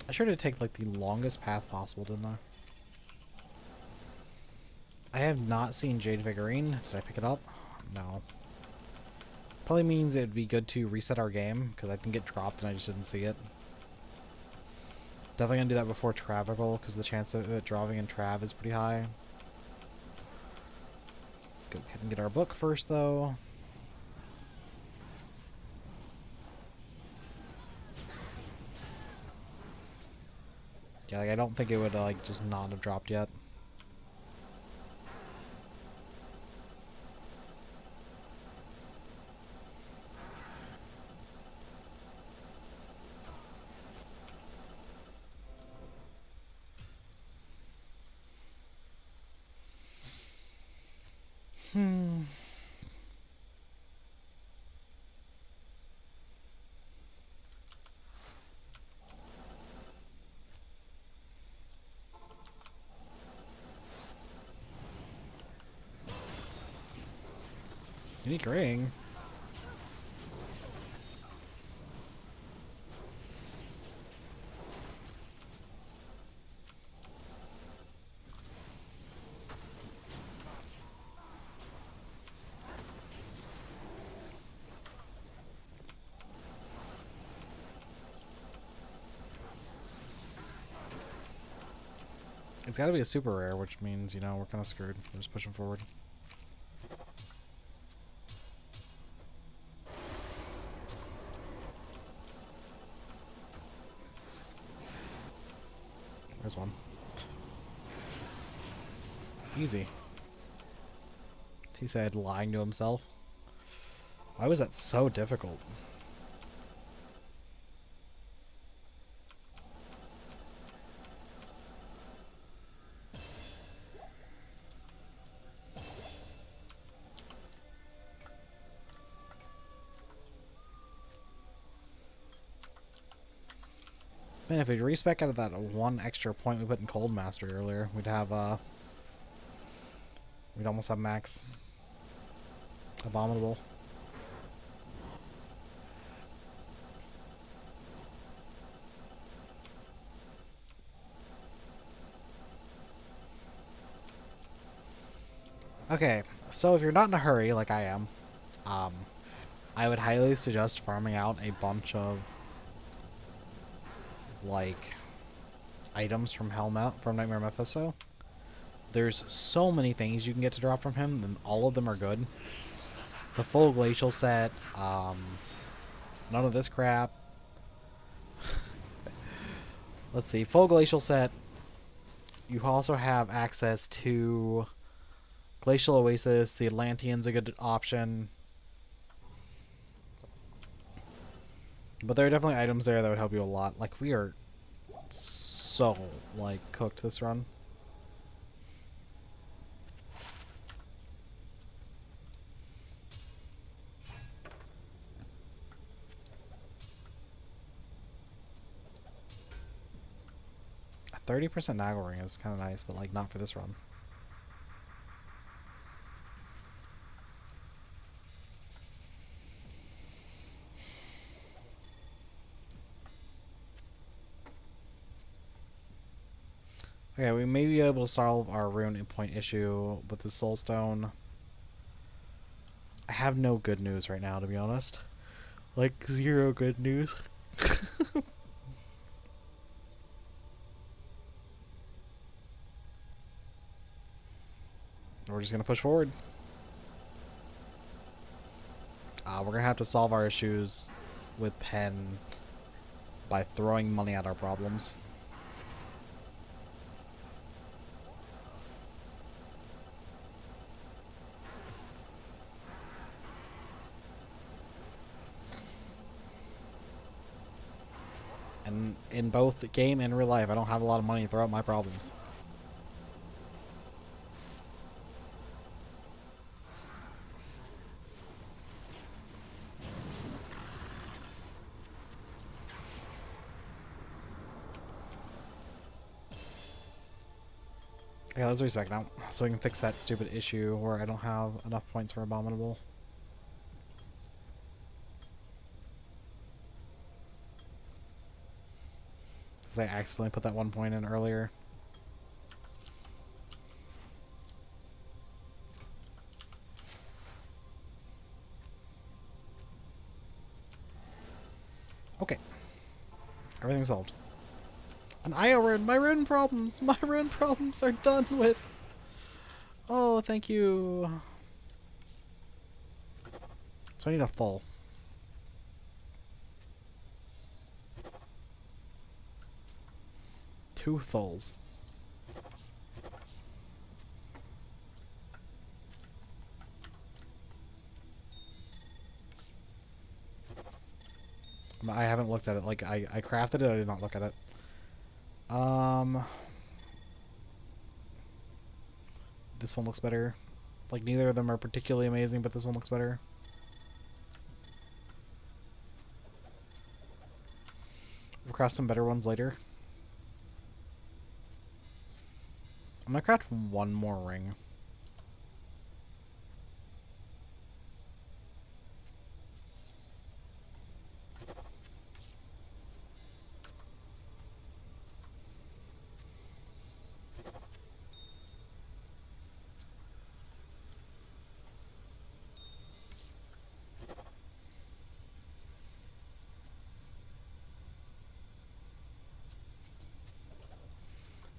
I sure did take like the longest path possible, didn't I? I have not seen Jade Figurine. Did I pick it up? No. Probably means it'd be good to reset our game, because I think it dropped and I just didn't see it. Definitely gonna do that before Travical, because the chance of it dropping in Trav is pretty high. Let's go ahead and get our book first, though. Yeah, like, I don't think it would, like, just not have dropped yet. Unique ring. It's gotta be a super rare, which means, you know, we're kind of screwed. We're just pushing forward. There's one. Easy. He said, lying to himself. Why was that so difficult? Man, if we'd respec out of that one extra point we put in Cold Mastery earlier, we'd have, we'd almost have max. Abominable. Okay, so if you're not in a hurry, like I am, I would highly suggest farming out a bunch of like items from from Nightmare Mephisto. There's so many things you can get to drop from him, and all of them are good. The full glacial set, none of this crap. Let's see, full glacial set. You also have access to Glacial Oasis. The Atlantean's a good option. But there are definitely items there that would help you a lot. Like, we are so, like, cooked this run. A 30% Nagel Ring is kind of nice, but, like, not for this run. Okay, we may be able to solve our rune point issue with the Soulstone. I have no good news right now, to be honest. Like, zero good news. We're just gonna push forward. We're gonna have to solve our issues with Pen by throwing money at our problems. And in both the game and real life, I don't have a lot of money to throw at my problems. Okay, let's Respec now, so we can fix that stupid issue where I don't have enough points for Abominable. Because I accidentally put that 1 point in earlier. Okay. Everything's solved. An IO rune! My rune problems! My rune problems are done with! Oh, thank you! So I need a full. Two fulls. I haven't looked at it. Like, I crafted it, I did not look at it. This one looks better. Like, neither of them are particularly amazing, but this one looks better. We'll craft some better ones later. I'm gonna craft one more ring.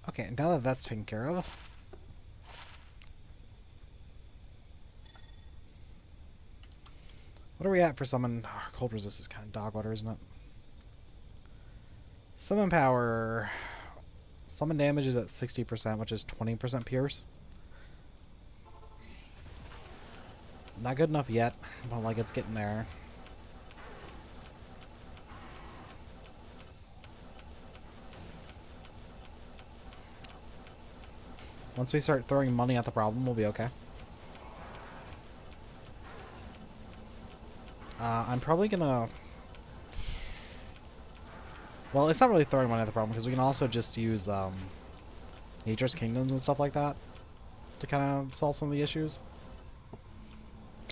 Okay, now that that's taken care of, what are we at for summon? Oh, cold resist is kind of dog water, isn't it? Summon power. Summon damage is at 60%, which is 20% pierce. Not good enough yet, but like it's getting there. Once we start throwing money at the problem, we'll be okay. I'm probably gonna... Well, it's not really throwing money at the problem, because we can also just use Nature's Kingdoms and stuff like that to kind of solve some of the issues.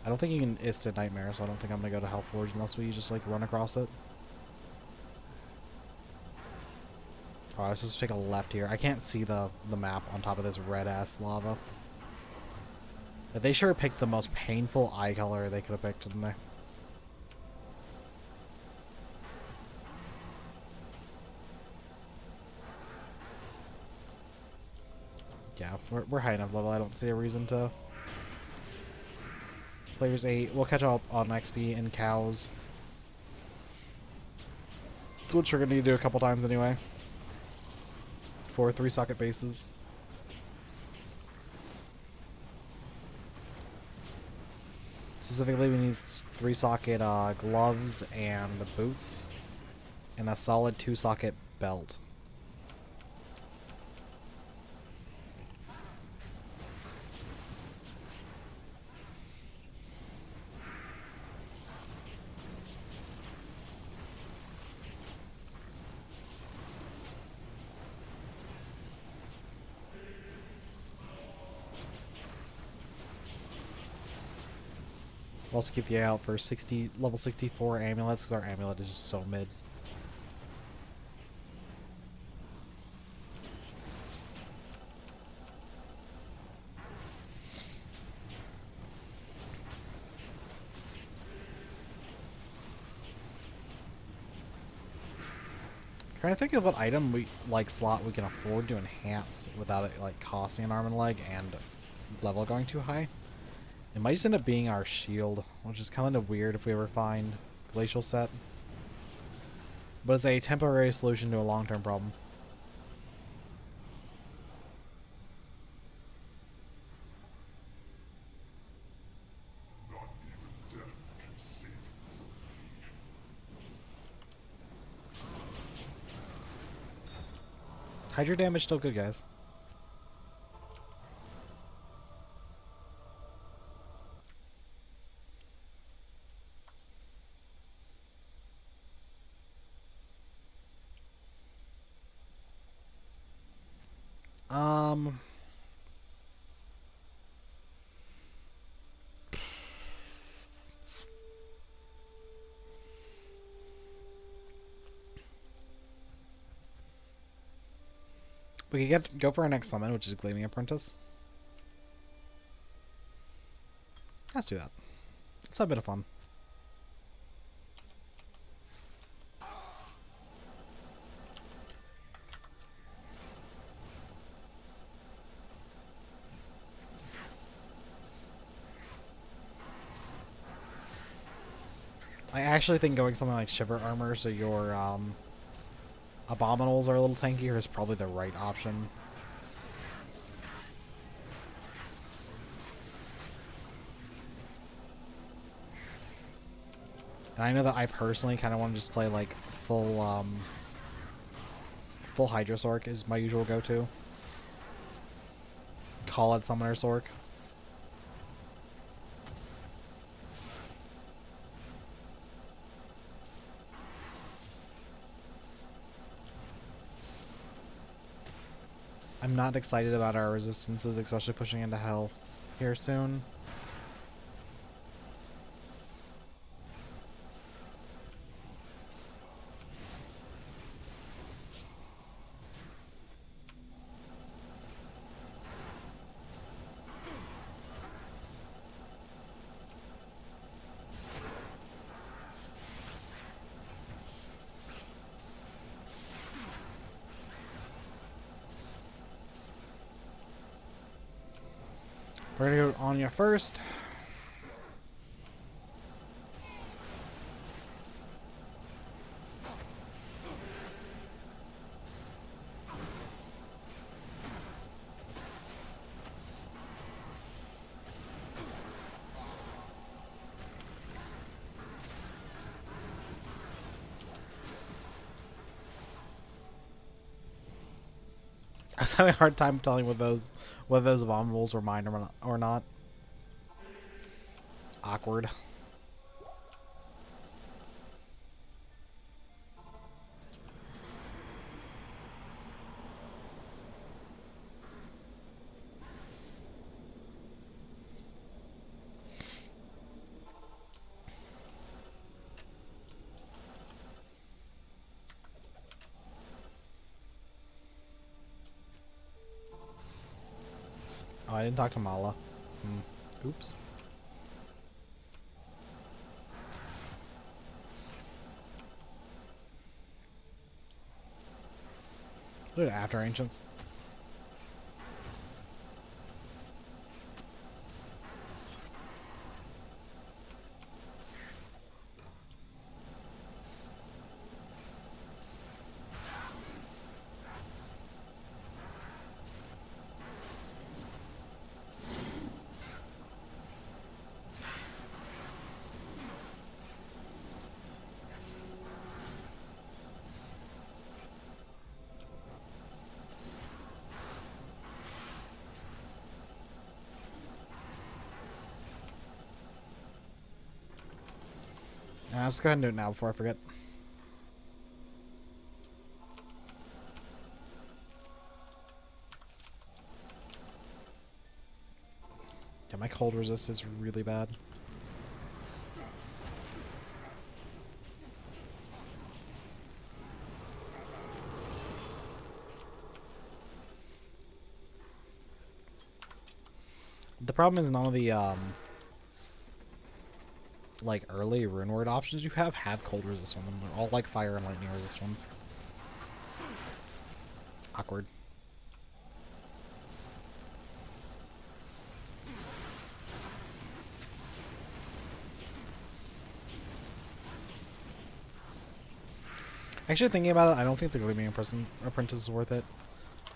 I don't think you can instant Nightmare, so I don't think I'm going to go to Hellforge unless we just like run across it. Oh, let's just take a left here. I can't see the map on top of this red-ass lava. They sure picked the most painful eye color they could have picked, didn't they? We're high enough level. I don't see a reason to. Players 8. We'll catch up on XP and cows. That's what we're going to need to do a couple times anyway. For 3-socket bases. Specifically, we need 3-socket gloves and boots. And a solid 2-socket belt. We'll also keep the eye out for level 64 amulets, because our amulet is just so mid. Trying to think of what item slot we can afford to enhance without it like costing an arm and leg and level going too high. It might just end up being our shield, which is kind of weird if we ever find glacial set. But it's a temporary solution to a long-term problem. Hydra damage still good, guys. We could go for our next summon, which is Gleaming Apprentice. Let's do that. It's a bit of fun. I actually think going something like Shiver Armor so your Abominals are a little tankier is probably the right option. And I know that I personally kind of want to just play like full Hydra sorc is my usual go-to. Call it Summoner sorc. I'm not excited about our resistances, especially pushing into hell here soon. We're gonna go Anya first. I was having a hard time telling whether those abominables were mine or not. Awkward. Oh, I didn't talk to Mala. Oops. Do it after Ancients. Let's go ahead and do it now before I forget. Yeah, my cold resist is really bad. The problem is none of the like early rune word options you have cold resist on them. They're all like fire and lightning resist ones. Awkward. Actually, thinking about it, I don't think the Gleaming Apprentice is worth it.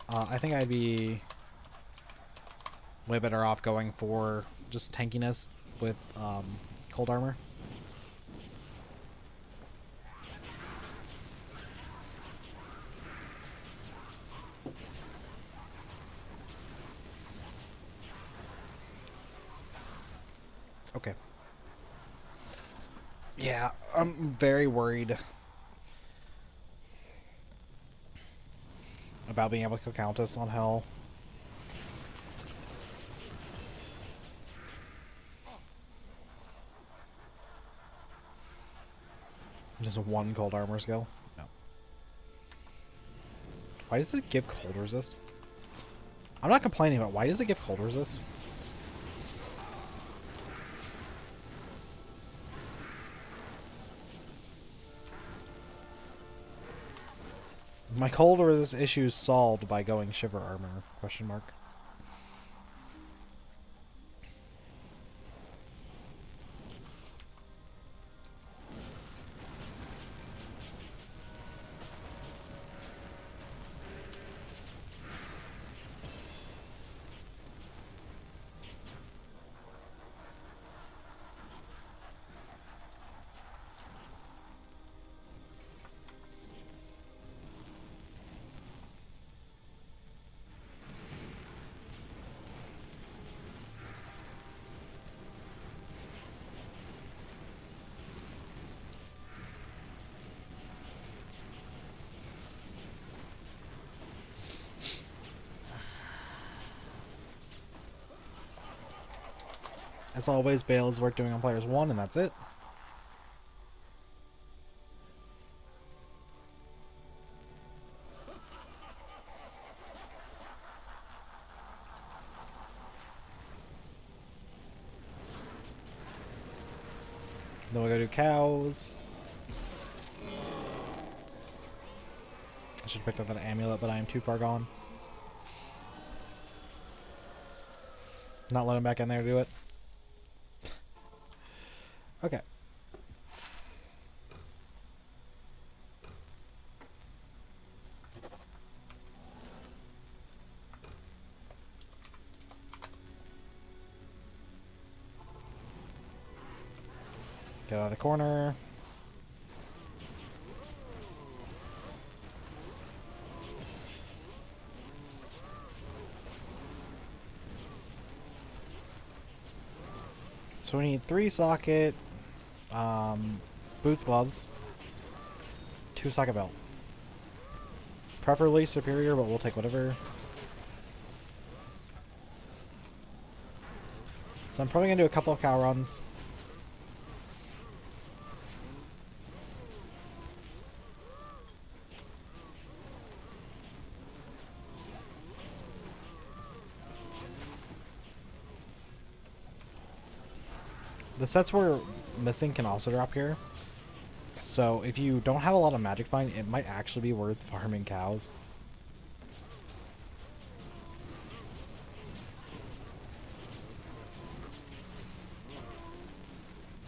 I think I'd be way better off going for just tankiness with cold armor. Okay. Yeah, I'm very worried about being able to kill Countess on Hell. Just one cold armor skill? No. Why does it give cold resist? I'm not complaining, but why does it give cold resist? My cold resist issue is solved by going Shiver Armor, question mark. As always, Baal is worth doing on players 1, and that's it. Then we go do cows. I should have picked up that amulet, but I am too far gone. Not let him back in there to do it. Okay. Get out of the corner. So we need 3 socket, boots, gloves, 2 socket belt. Preferably superior, but we'll take whatever. So I'm probably gonna do a couple of cow runs. The sets we're missing can also drop here. So if you don't have a lot of magic find, it might actually be worth farming cows.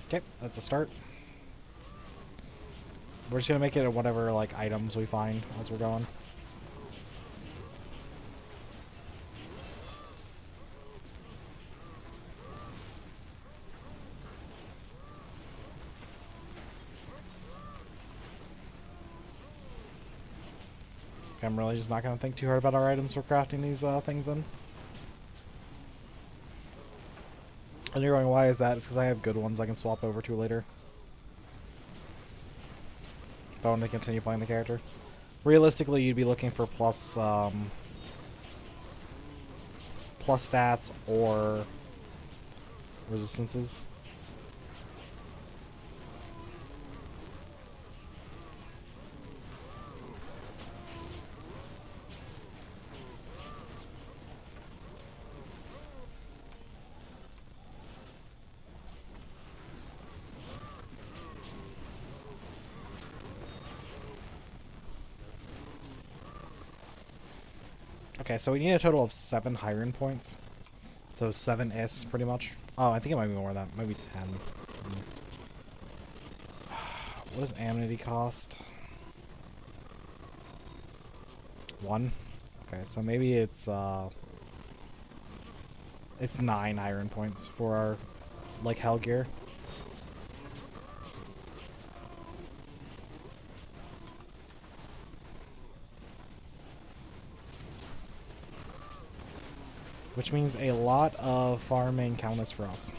Okay, that's a start. We're just gonna make it at whatever like items we find as we're going. I'm really just not going to think too hard about our items for crafting these things in. And you're going, why is that? It's because I have good ones I can swap over to later. going to continue playing the character. Realistically, you'd be looking for plus stats or resistances. Okay, so we need a total of 7 Hydra points. So 7 S pretty much. Oh, I think it might be more than that. Maybe 10. What does amenity cost? 1? Okay, so maybe it's 9 iron points for our, like, hell gear. Which means a lot of farming Countess for us.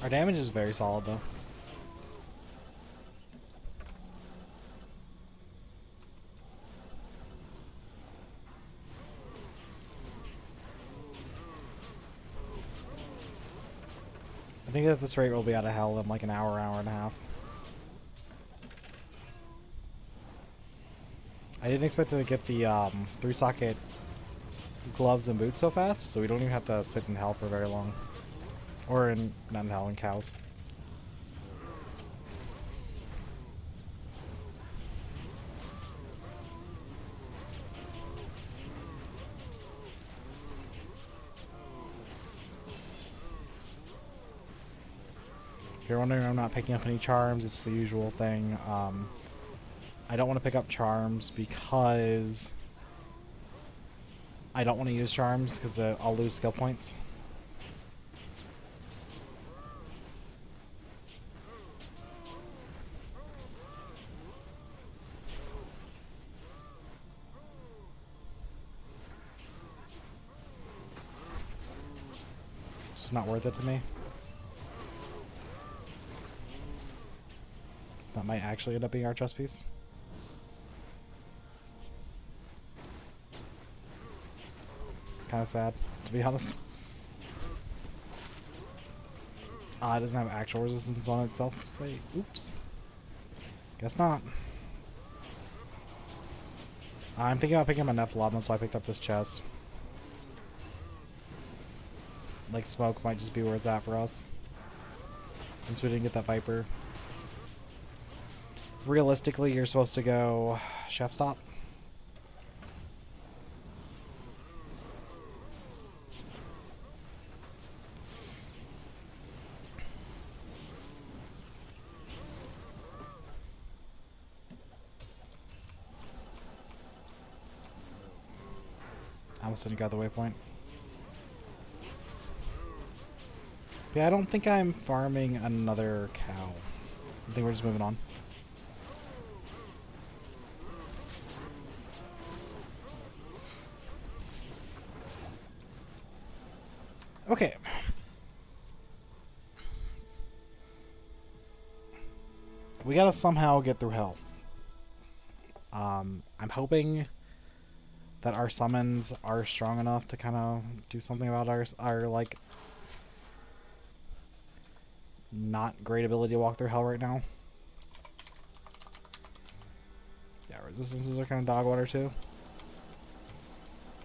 Our damage is very solid, though. I think at this rate we'll be out of hell in like an hour, hour and a half. I didn't expect to get the 3-socket gloves and boots so fast, so we don't even have to sit in hell for very long. Or in, not in hell, in cows. If you're wondering, I'm not picking up any charms. It's the usual thing. I don't want to pick up charms because I don't want to use charms because I'll lose skill points. It's just not worth it to me. That might actually end up being our chess piece. Kind of sad, to be honest. It doesn't have actual resistance on itself. Say, oops. Guess not. I'm thinking about picking up a Nephilim, so I picked up this chest. Like, smoke might just be where it's at for us, since we didn't get that Viper. Realistically, you're supposed to go chef stop. I almost didn't got the waypoint. Yeah, I don't think I'm farming another cow. I think we're just moving on. Okay. We gotta somehow get through hell. I'm hoping that our summons are strong enough to kind of do something about our like not great ability to walk through hell right now. Yeah, resistances are kind of dog water too.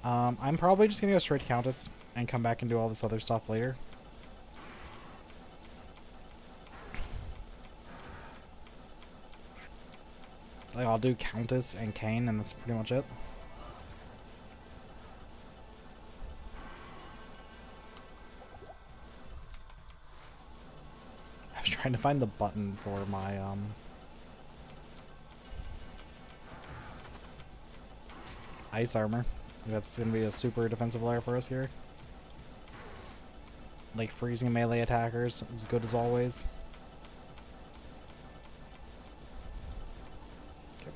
I'm probably just gonna go straight to Countess and come back and do all this other stuff later. Like, I'll do Countess and Cain, and that's pretty much it. I was trying to find the button for my ice armor. That's going to be a super defensive layer for us here. Like freezing melee attackers, as good as always. Okay.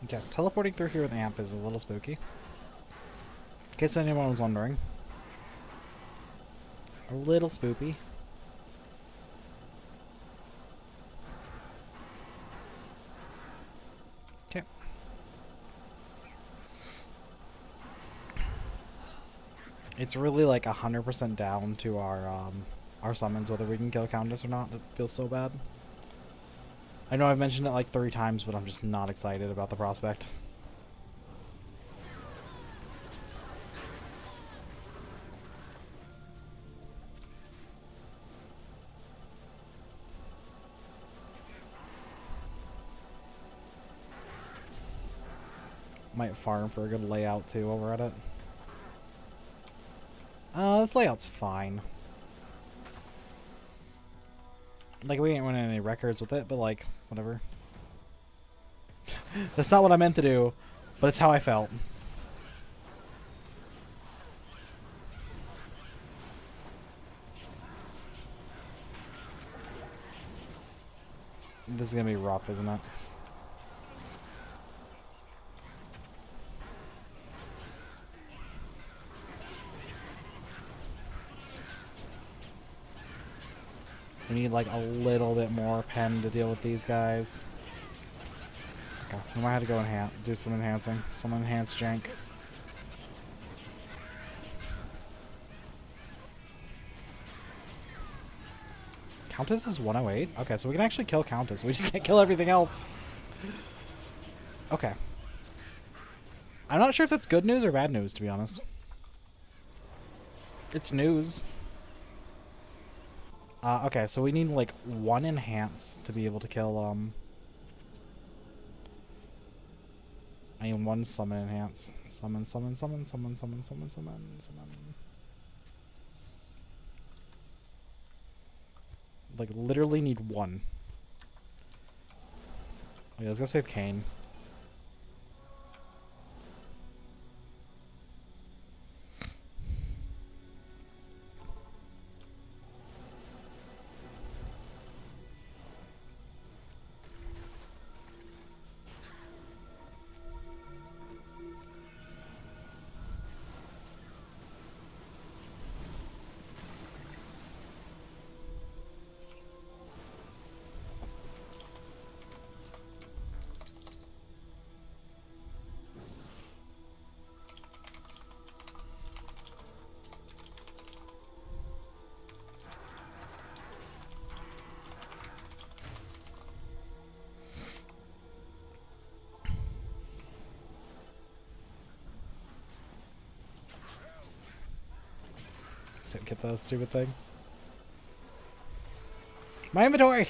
Yes, teleporting through here with Amp is a little spooky. In case anyone was wondering. A little spoopy. Okay. It's really like 100% down to our summons, whether we can kill Countess or not. That feels so bad. I know I've mentioned it like 3 times, but I'm just not excited about the prospect. Might farm for a good layout too while we're at it. This layout's fine. Like, we ain't winning any records with it, but like, whatever. That's not what I meant to do, but it's how I felt. This is gonna be rough, isn't it? We need like a little bit more pen to deal with these guys. Okay, we might have to go do some enhancing. Some enhanced jank. Countess is 108? Okay, so we can actually kill Countess. We just can't kill everything else. Okay. I'm not sure if that's good news or bad news, to be honest. It's news. Okay, so we need like 1 enhance to be able to kill, I need 1 summon enhance. Summon, summon, summon, summon, summon, summon, summon, summon. Like, literally need 1. Okay, let's go save Kane. Get that stupid thing. My inventory!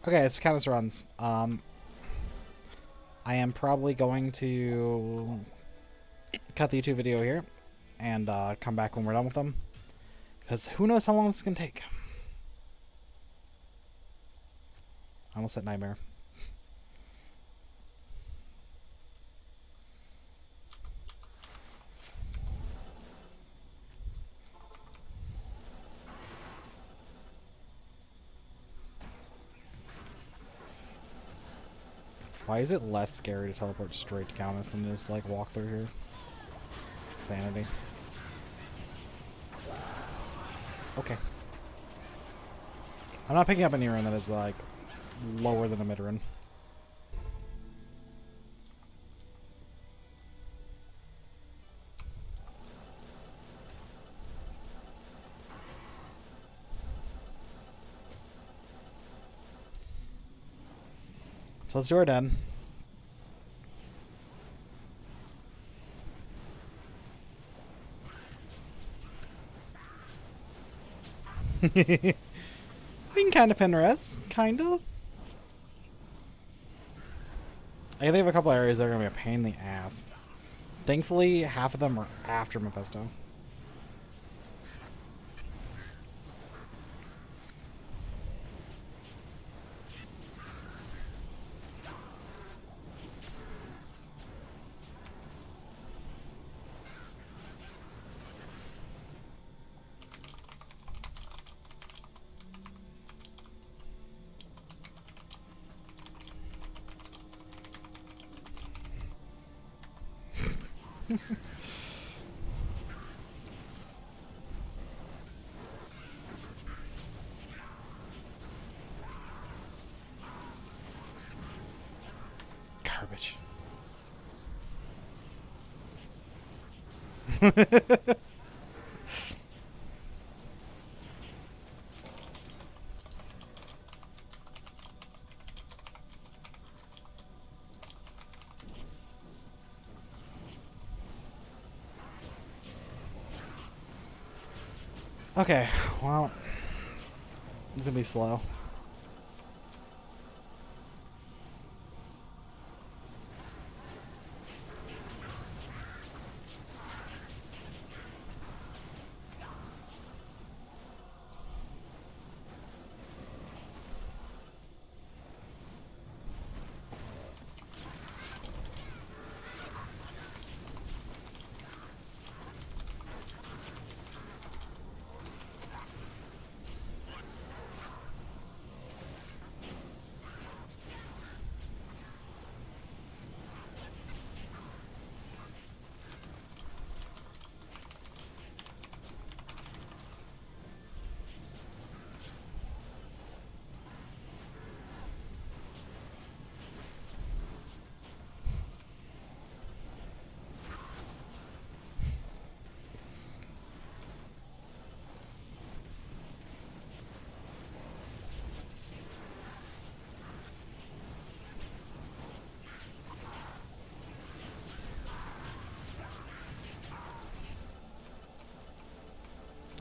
Okay, so Countess runs. I am probably going to cut the YouTube video here and come back when we're done with them. Because who knows how long this can take. I almost said nightmare. Why is it less scary to teleport straight to Countess than just to, like, walk through here? Insanity. Okay. I'm not picking up any rune that is, like, lower than a mid rune. So let's do our den. We can kind of pin res. Kind of. I think they have a couple areas that are going to be a pain in the ass. Thankfully, half of them are after Mephisto. Garbage. Okay, well, it's gonna be slow.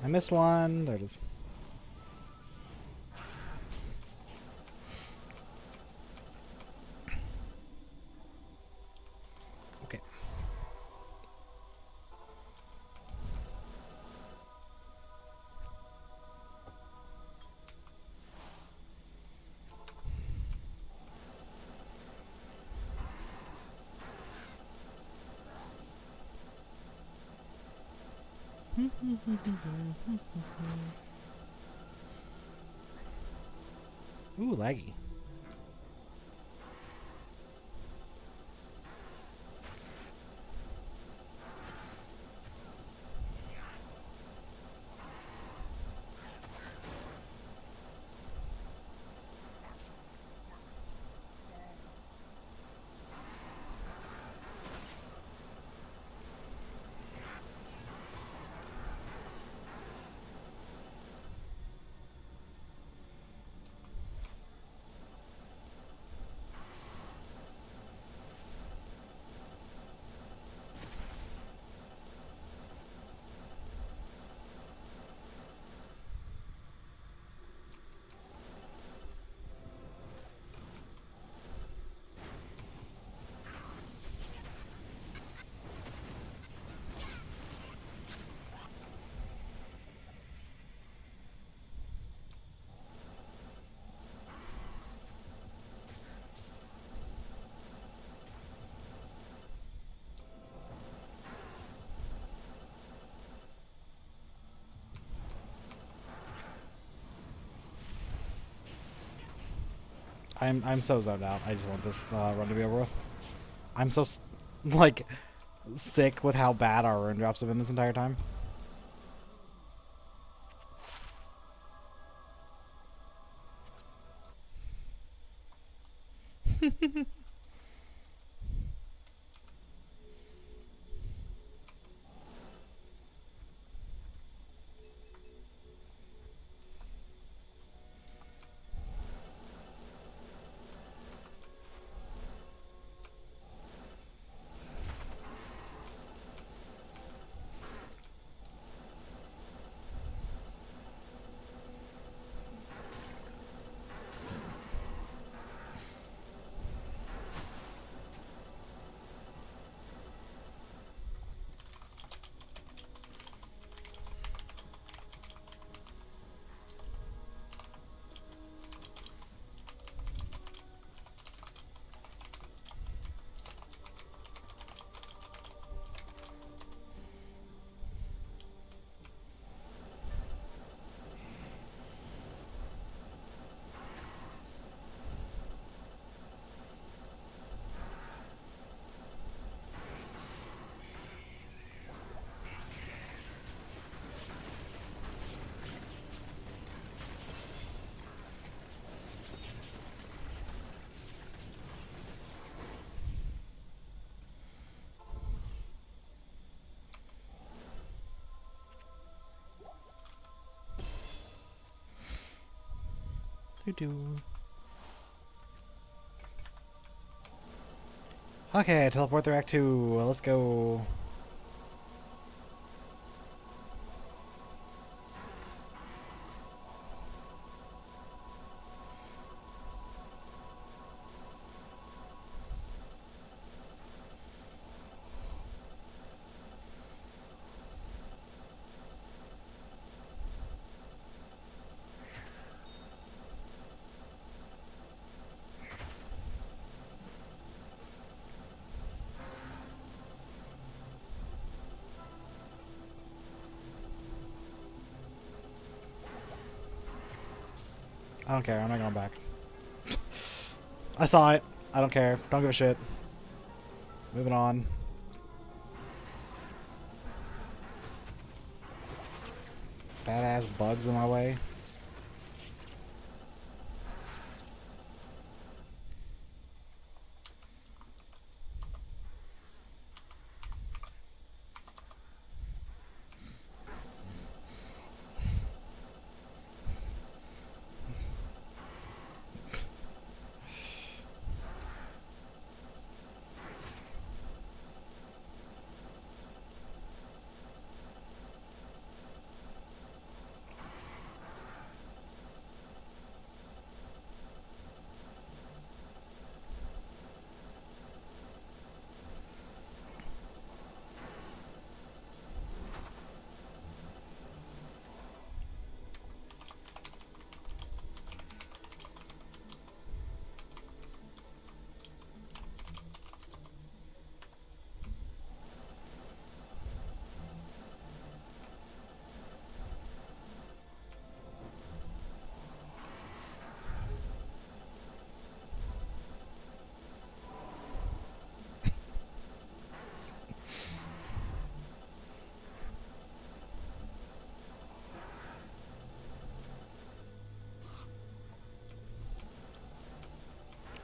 I missed one. There it is. Okay. Ooh, laggy. I'm so zoned out. I just want this run to be over with. I'm so like sick with how bad our rune drops have been this entire time. Okay, teleport through Act 2. Let's go. I don't care. I'm not going back. I saw it. I don't care. Don't give a shit. Moving on. Badass bugs in my way.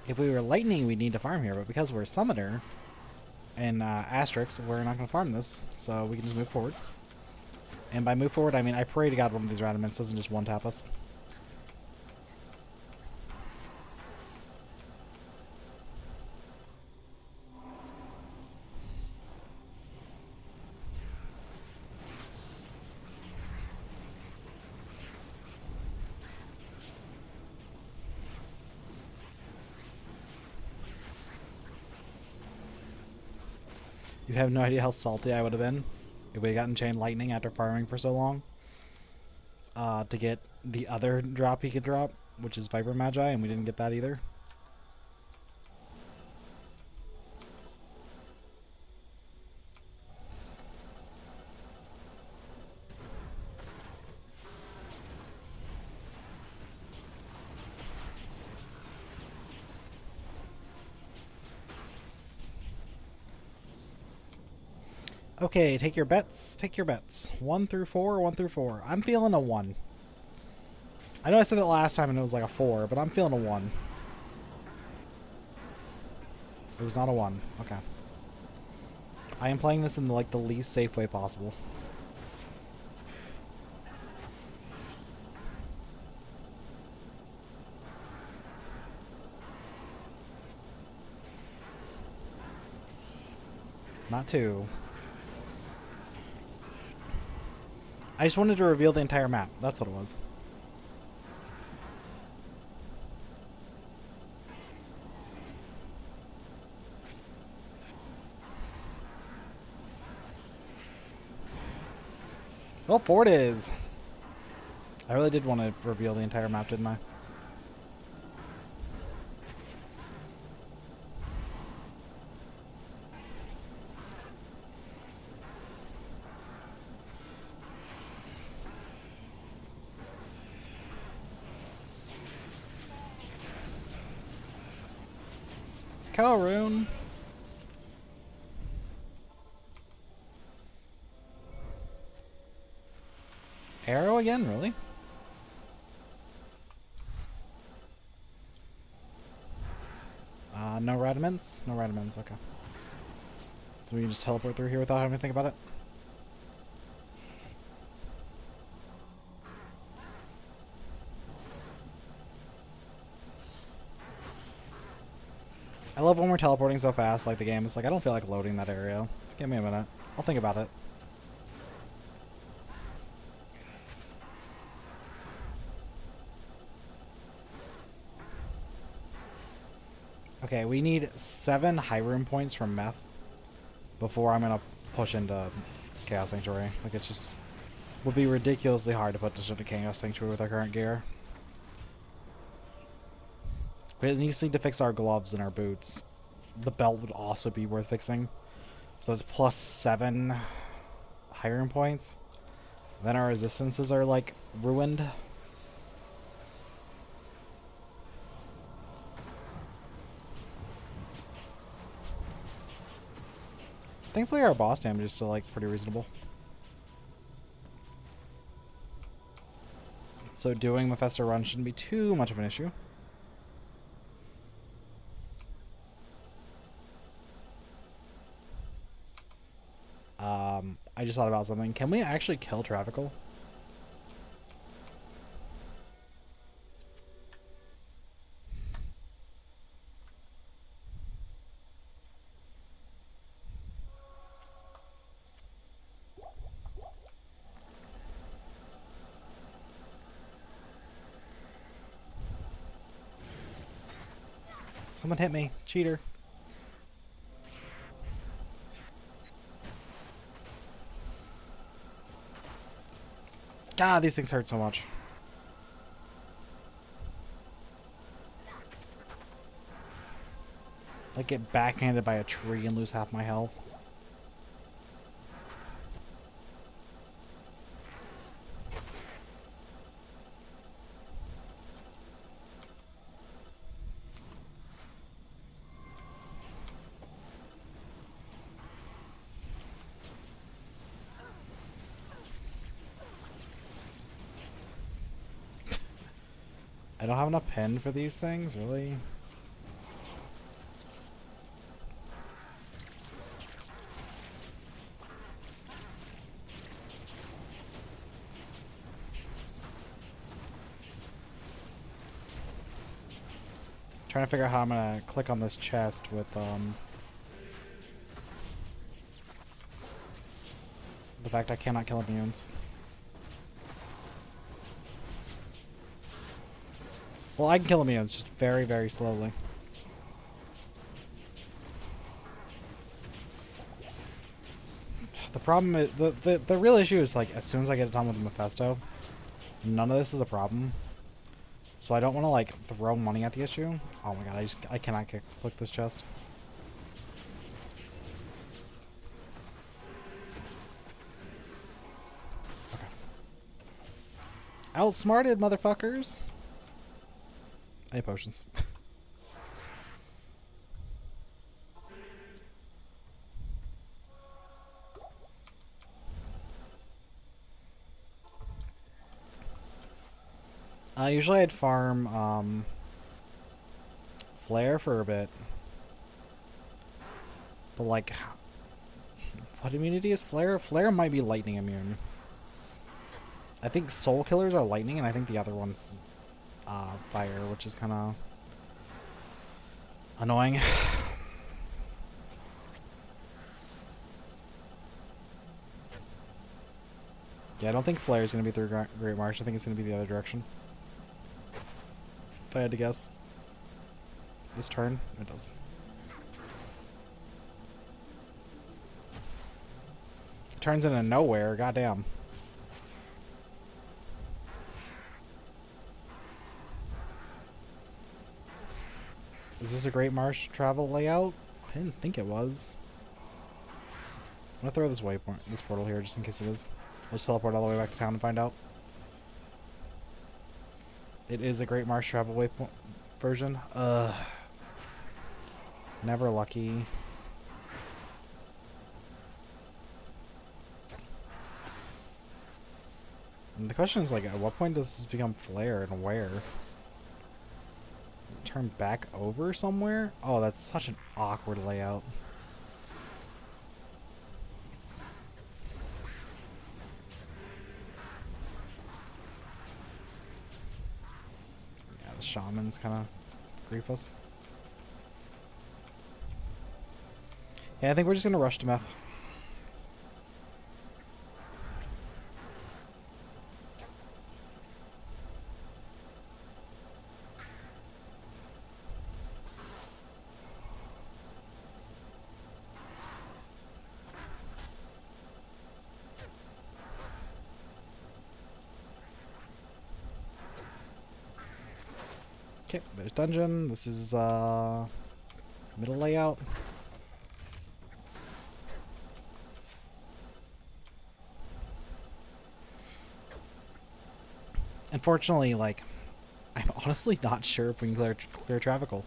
If we were lightning, we'd need to farm here, but because we're a summoner and asterisks, we're not going to farm this, so we can just move forward. And by move forward, I mean I pray to God one of these Radamants doesn't just one-tap us. You have no idea how salty I would have been if we had gotten Chain Lightning after farming for so long. To get the other drop he could drop, which is Viper Magi, and we didn't get that either. Okay, take your bets. Take your bets. 1 through 4, 1 through 4. I'm feeling a 1. I know I said that last time and it was like a 4, but I'm feeling a 1. It was not a 1. Okay. I am playing this in like the least safe way possible. Not 2. I just wanted to reveal the entire map. That's what it was. Well, 4 it is. I really did want to reveal the entire map, didn't I? Calroon. Arrow again? Really? No Radamants? No Radamants, okay. So we can just teleport through here without having to think about it? I love when we're teleporting so fast, like the game is like, I don't feel like loading that area. Just give me a minute. I'll think about it. Okay, we need 7 high room points from Meth before I'm gonna push into Chaos Sanctuary. Like, it's just would be ridiculously hard to put this into Chaos Sanctuary with our current gear. We need to fix our gloves and our boots. The belt would also be worth fixing. So that's plus 7 high room points. Then our resistances are like ruined. Thankfully our boss damage is still like pretty reasonable. So doing Mephisto run shouldn't be too much of an issue. I just thought about something. Can we actually kill Travical? Someone hit me. Cheater. God, these things hurt so much. Like get backhanded by a tree and lose half my health. I don't have enough pen for these things, really? Trying to figure out how I'm gonna click on this chest with the fact I cannot kill immunes. Well, I can kill immunes, just very, very slowly. The problem is, the real issue is, like, as soon as I get done with the Mephisto, none of this is a problem. So I don't want to, like, throw money at the issue. Oh my god, I cannot click this chest. Okay. Outsmarted, motherfuckers! I need potions. Usually I'd farm flare for a bit. But like, what immunity is flare? Flare might be lightning immune. I think soul killers are lightning, and I think the other one's fire, which is kind of annoying. Yeah, I don't think flare is going to be through Great March. I think it's going to be the other direction. If I had to guess. This turn? It does. It turns into nowhere. Goddamn. Is this a Great Marsh travel layout? I didn't think it was. I'm going to throw this waypoint, this portal here, just in case it is. I'll just teleport all the way back to town and find out. It is a Great Marsh travel waypoint version. Never lucky. And the question is, like, at what point does this become flare and where? Turn back over somewhere? Oh, that's such an awkward layout. Yeah, the shamans kind of grief us. Yeah, I think we're just gonna rush to meth. Okay, there's dungeon. This is middle layout. Unfortunately, like, I'm honestly not sure if we can clear Travical.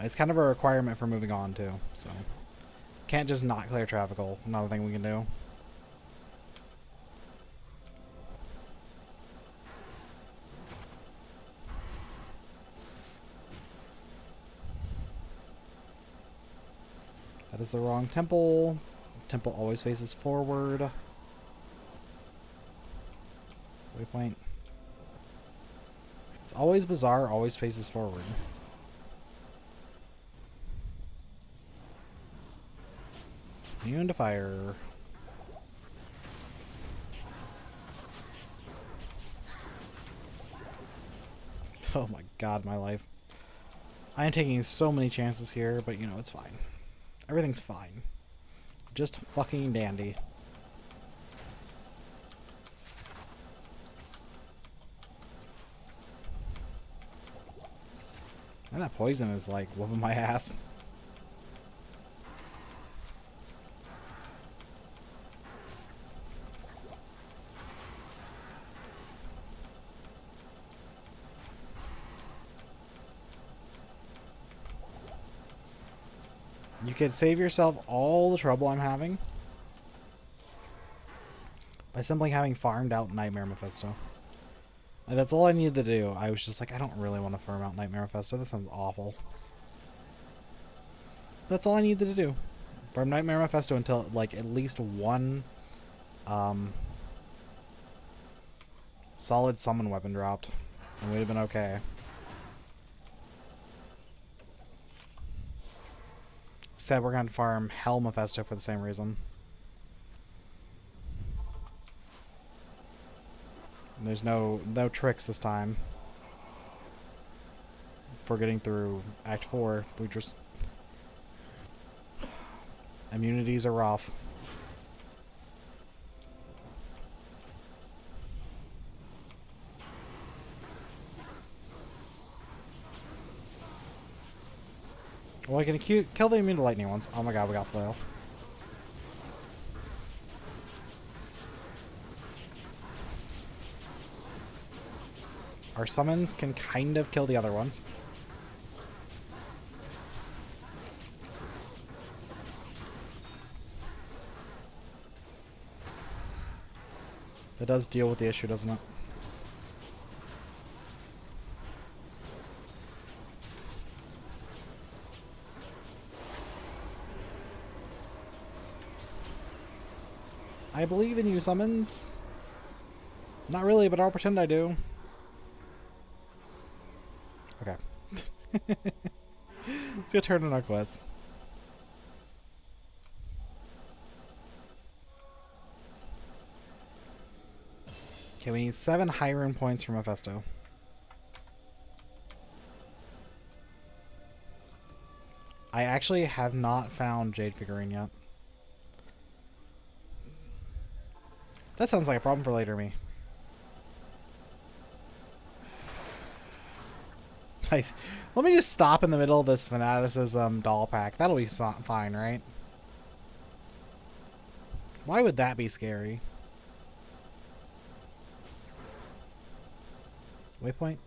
It's kind of a requirement for moving on too, so can't just not clear Travical. Not a thing we can do. That is the wrong temple. Temple always faces forward. Waypoint. It's always bizarre, always faces forward. Immune to fire. Oh my god, my life. I am taking so many chances here, but you know, it's fine. Everything's fine. Just fucking dandy. And that poison is like whooping my ass. You could save yourself all the trouble I'm having by simply having farmed out Nightmare Mephisto. Like, that's all I needed to do. I was just like, I don't really want to farm out Nightmare Mephisto. That sounds awful. That's all I needed to do. Farm Nightmare Mephisto until, like, at least one solid summon weapon dropped. And we'd have been okay. Said we're going to farm Hell Mephisto for the same reason. And there's no tricks this time. For getting through Act 4, we just... Immunities are off. Well, I can kill the immune to lightning ones. Oh my god, we got flail. Our summons can kind of kill the other ones. That does deal with the issue, doesn't it? I believe in you, summons. Not really, but I'll pretend I do. Okay. Let's go turn in our quest. Okay, we need 7 high rune points from Mephisto. I actually have not found Jade figurine yet. That sounds like a problem for later me. Nice. Let me just stop in the middle of this fanaticism doll pack. That'll be fine, right? Why would that be scary? Waypoint?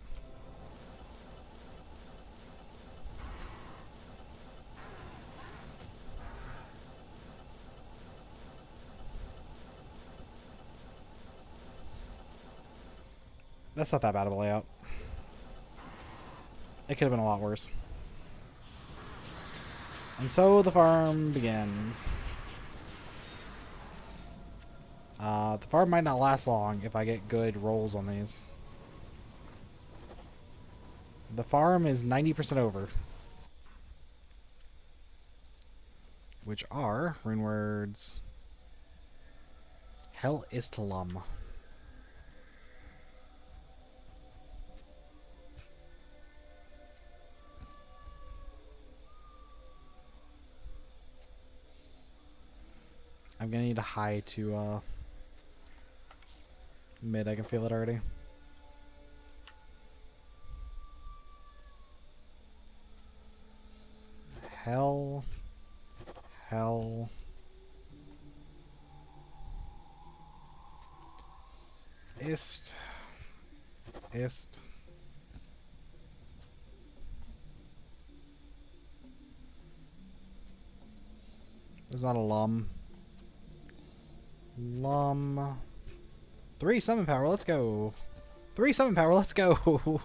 That's not that bad of a layout. It could have been a lot worse. And so the farm begins. The farm might not last long if I get good rolls on these. The farm is 90% over. Which are rune words. Hell Istalum. I'm gonna need a high to mid. I can feel it already. Hell. Hell. Ist. Ist. There's not a lum. Lum. 3 summon power, let's go. 3 summon power, let's go.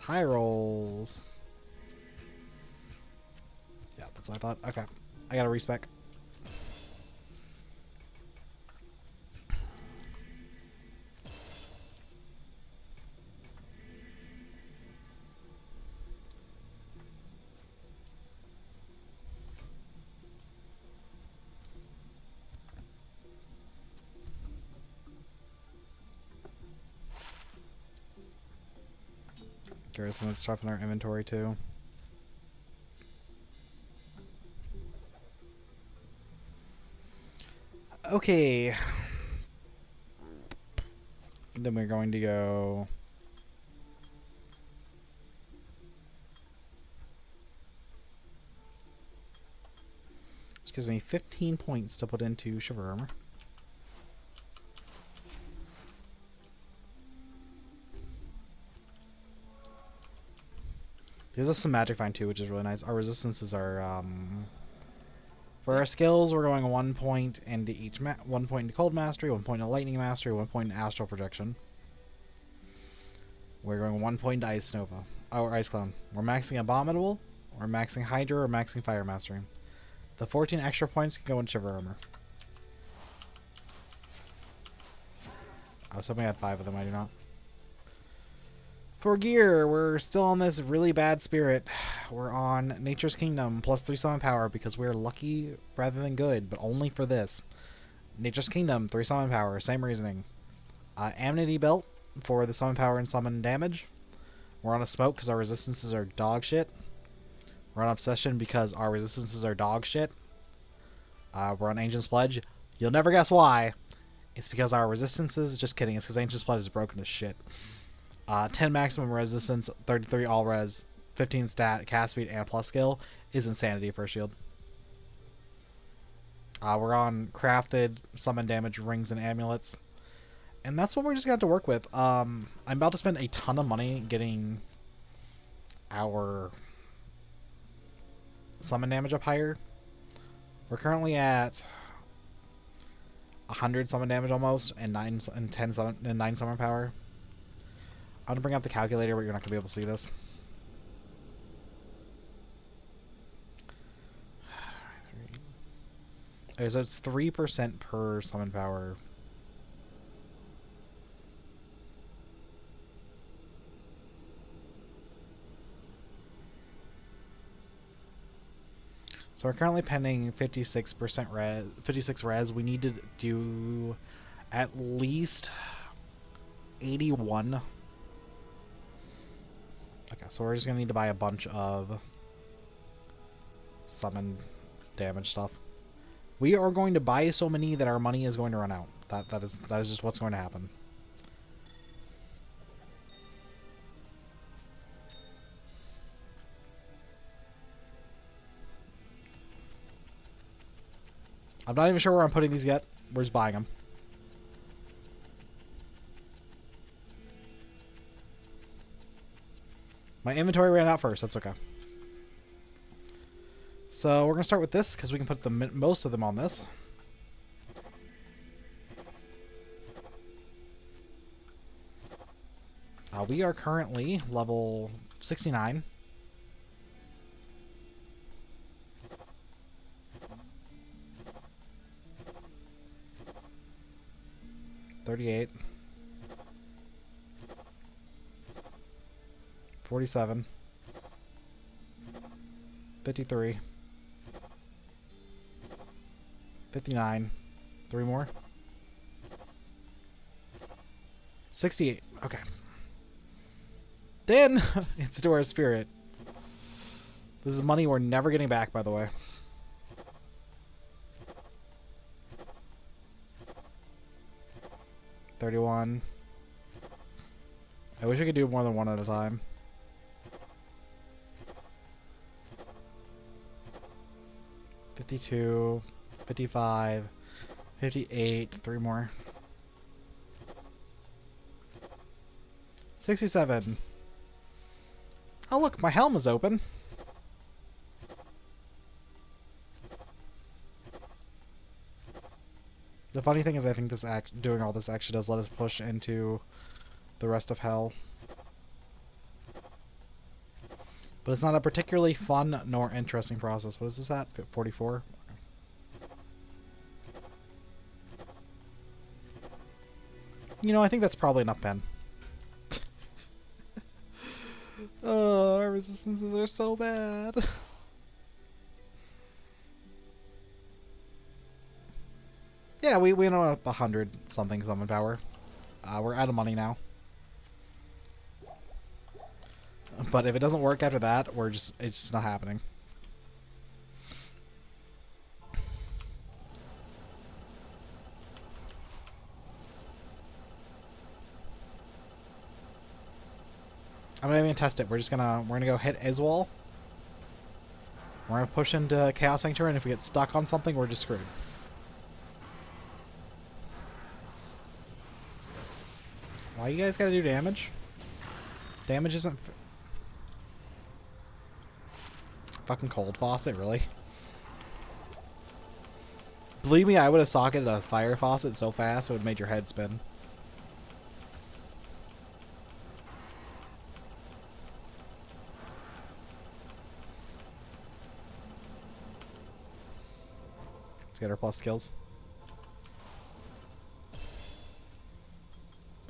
High rolls. Yeah, that's what I thought. Okay. I got a respec. Curious when it's tough in our inventory too. Okay. Then we're going to go. Which gives me 15 points to put into Shiver Armor. There's some magic find too, which is really nice. Our resistances are for our skills, we're going 1 point into each 1 point into cold mastery, 1 point into lightning mastery, 1 point into astral projection. We're going 1 point into ice nova. Or ice clone. We're maxing abominable, we're maxing hydra, or maxing fire mastery. The 14 extra points can go in shiver armor. I was hoping I had 5 of them, I do not. For gear, we're still on this really bad spirit. We're on Nature's Kingdom plus 3 summon power because we're lucky rather than good, but only for this. Nature's Kingdom, 3 summon power, same reasoning. Amity belt for the summon power and summon damage. We're on a smoke because our resistances are dog shit. We're on obsession because our resistances are dog shit. We're on Ancient's Pledge. You'll never guess why. It's because our resistances, just kidding, it's because Ancient's Pledge is broken as shit. 10 maximum resistance, 33 all res, 15 stat, cast speed, and plus skill is insanity for a shield. We're on crafted summon damage rings and amulets. And that's what we're just going to have to work with. I'm about to spend a ton of money getting our summon damage up higher. We're currently at 100 summon damage almost, and 9 summon power. I'm going to bring up the calculator, but you're not going to be able to see this. Okay, so it's 3% per summon power. So we're currently pending 56% res, 56 res. We need to do at least 81. Okay, so we're just gonna need to buy a bunch of summon damage stuff. We are going to buy so many that our money is going to run out. That is just what's going to happen. I'm not even sure where I'm putting these yet. We're just buying them. My inventory ran out first. That's okay. So we're going to start with this because we can put most of them on this. We are currently level 69. $38. 47. 53. 59. 3 more. 68. Okay. Then it's to our spirit. This is money we're never getting back, by the way. $31. I wish I could do more than one at a time. $52, $55, $58, 3 more. $67. Oh look, my helm is open. The funny thing is I think this doing all this actually does let us push into the rest of hell. But it's not a particularly fun nor interesting process. What is this at? 44? You know, I think that's probably enough pen. Oh, our resistances are so bad. Yeah, we know 100 something summon power. We're out of money now. But if it doesn't work after that, it's just not happening. I'm not even gonna test it. We're gonna go hit Iswal. We're gonna push into Chaos Sanctuary, and if we get stuck on something, we're just screwed. Why you guys gotta do damage? Damage isn't fucking cold faucet, really? Believe me, I would have socketed a fire faucet so fast it would have made your head spin. Let's get our plus skills.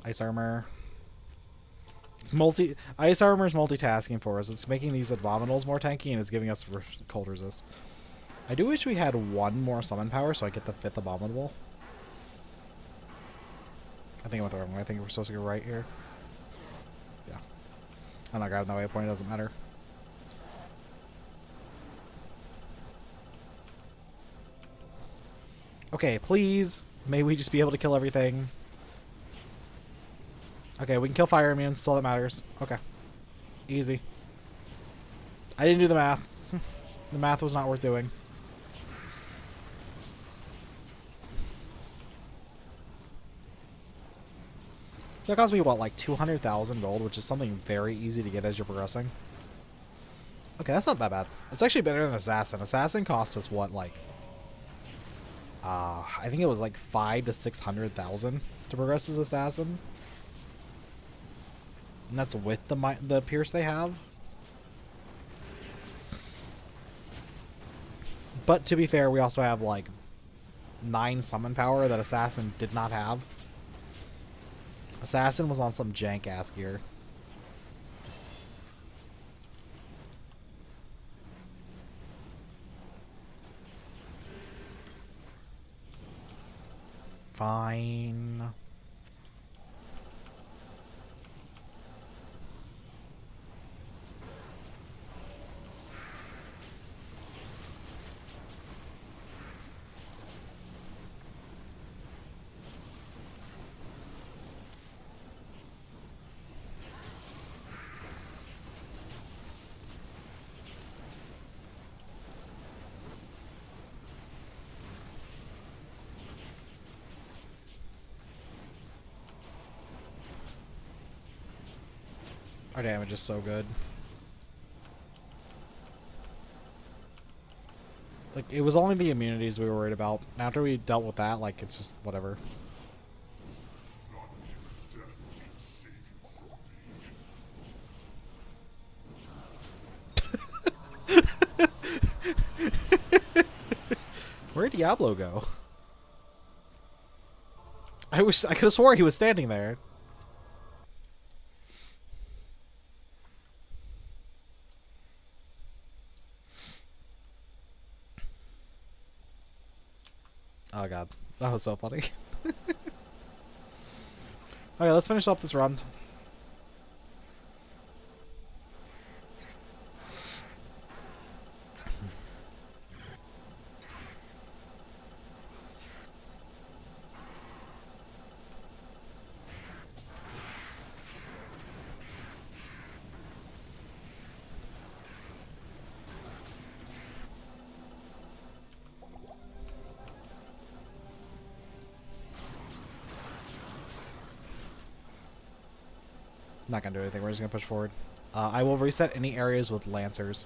Ice armor. Ice armor is multitasking for us. It's making these abominals more tanky, and it's giving us cold resist. I do wish we had one more summon power so I get the 5th abominable. I think I went the wrong way. I think we're supposed to go right here. Yeah. I'm not grabbing that waypoint. It doesn't matter. Okay, please. May we just be able to kill everything. Okay, we can kill fire immunes. That's all that matters. Okay. Easy. I didn't do the math. The math was not worth doing. So that cost me, what, like 200,000 gold, which is something very easy to get as you're progressing. Okay, that's not that bad. It's actually better than Assassin. Assassin cost us, what, like... I think it was like 500,000 to 600,000 to progress as Assassin. And that's with the Pierce they have. But to be fair, we also have, like, 9 summon power that Assassin did not have. Assassin was on some jank ass gear. Fine. Our damage is so good. Like, it was only the immunities we were worried about. After we dealt with that, like, it's just whatever. Where'd Diablo go? I could have swore he was standing there. Oh god, that was so funny. Okay, let's finish up this run. Not gonna do anything. We're just gonna push forward. I will reset any areas with Lancers.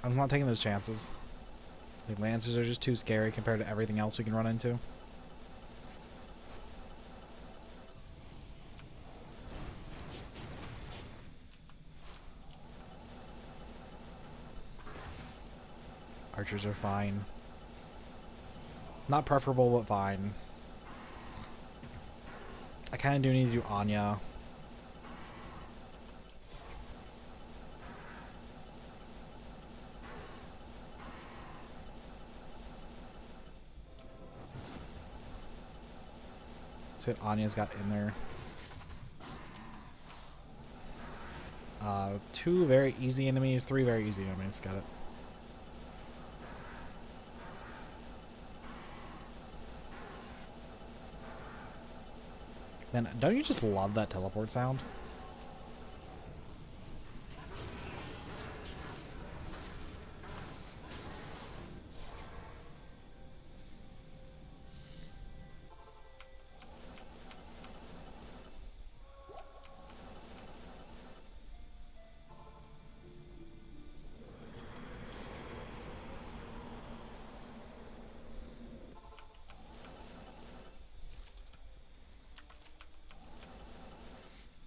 I'm not taking those chances. Like, Lancers are just too scary compared to everything else we can run into. Archers are fine. Not preferable, but fine. I kind of do need to do Anya. Let's see what Anya's got in there. 2 very easy enemies, 3 very easy enemies. Got it. Man, don't you just love that teleport sound?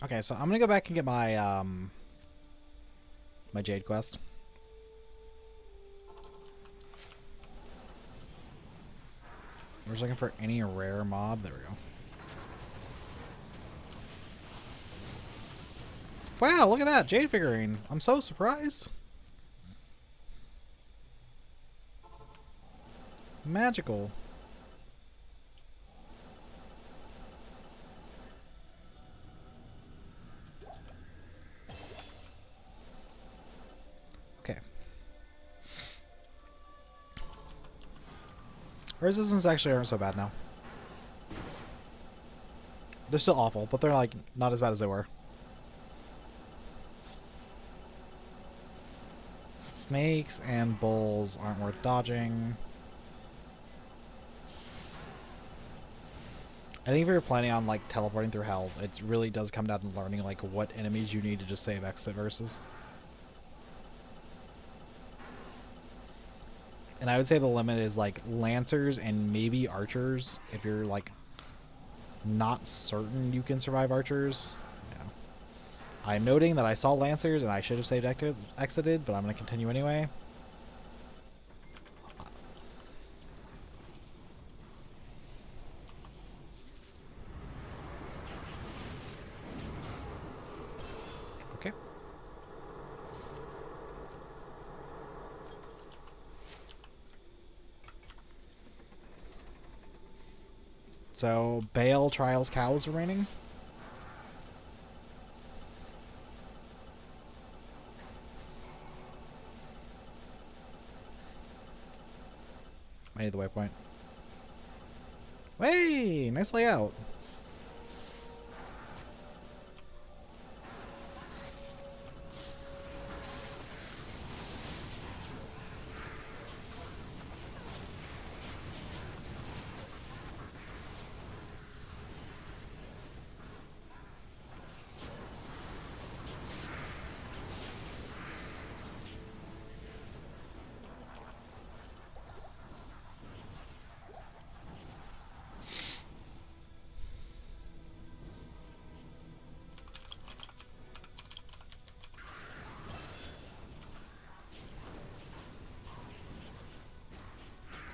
Okay, so I'm gonna go back and get my my Jade quest. We're just looking for any rare mob. There we go. Wow, look at that Jade figurine. I'm so surprised. Magical. Okay. Resistance actually aren't so bad now. They're still awful, but they're like not as bad as they were. Snakes and bulls aren't worth dodging. I think if you're planning on like teleporting through hell, it really does come down to learning like what enemies you need to just save exit versus. And I would say the limit is like Lancers and maybe Archers if you're like not certain you can survive Archers. Yeah. I'm noting that I saw Lancers and I should have saved exited, but I'm going to continue anyway. Okay. So, Baal Trials cows remaining. I need the waypoint. Hey, nice layout.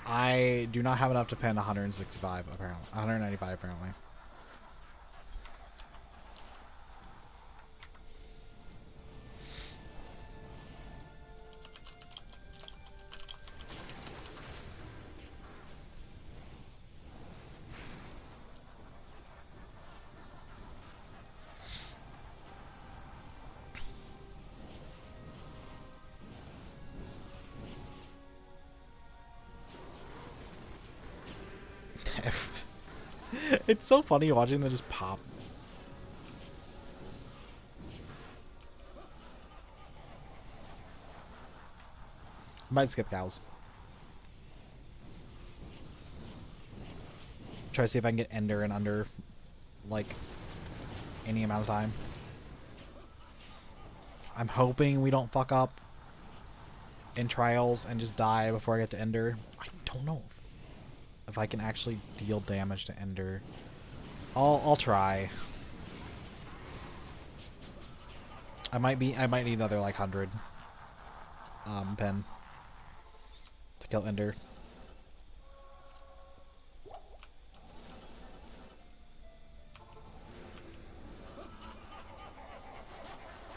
I do not have enough to pin 165 apparently. 195 apparently. It's so funny watching them just pop. Might skip cows. Try to see if I can get Ender in under, like, any amount of time. I'm hoping we don't fuck up in Trials and just die before I get to Ender. I don't know if I can actually deal damage to Ender. I'll try. I might need another like 100 pen to kill Ender.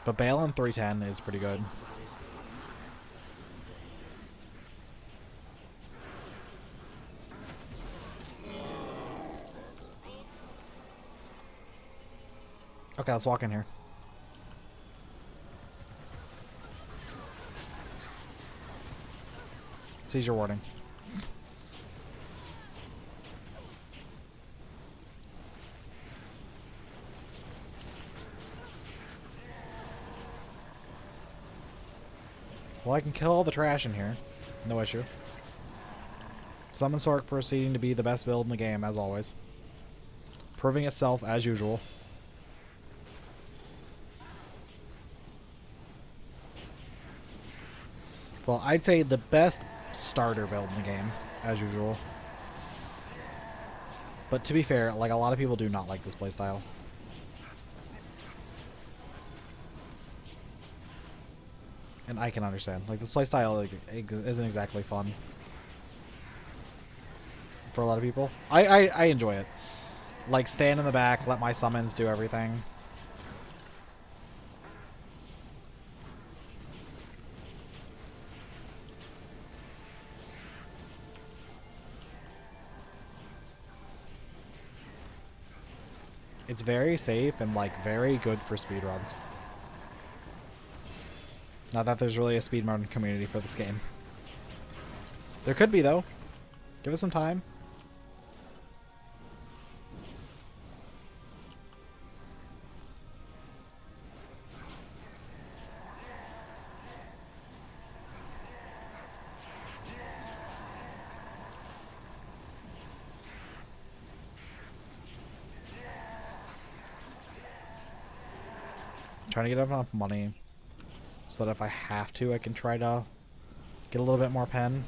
But Baal in 310 is pretty good. Okay, let's walk in here. Seizure warning. Well, I can kill all the trash in here. No issue. Summon Sorc proceeding to be the best build in the game, as always. Proving itself as usual. Well, I'd say the best starter build in the game, as usual. But to be fair, like, a lot of people do not like this playstyle. And I can understand. Like, this playstyle like, isn't exactly fun for a lot of people. I enjoy it. Like, stand in the back, let my summons do everything. It's very safe and, like, very good for speedruns. Not that there's really a speedrun community for this game. There could be, though. Give it some time. Trying to get enough money so that if I have to, I can try to get a little bit more pen.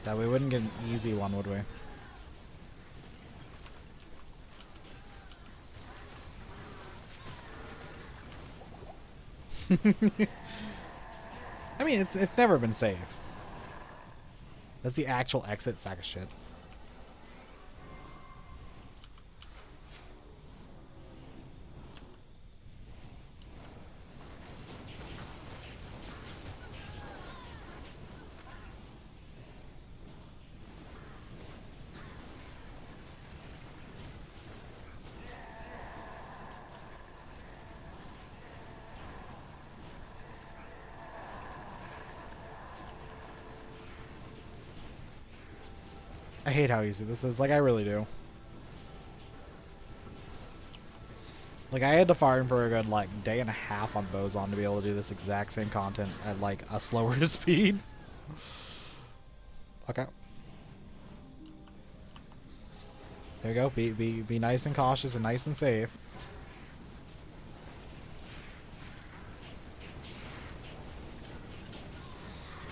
That we wouldn't get an easy one, would we? I mean, it's never been safe. That's the actual exit sack of shit. I hate how easy this is. Like, I really do. Like, I had to farm for a good, like, day and a half on Bozon to be able to do this exact same content at, like, a slower speed. Okay. There you go. Be nice and cautious and nice and safe.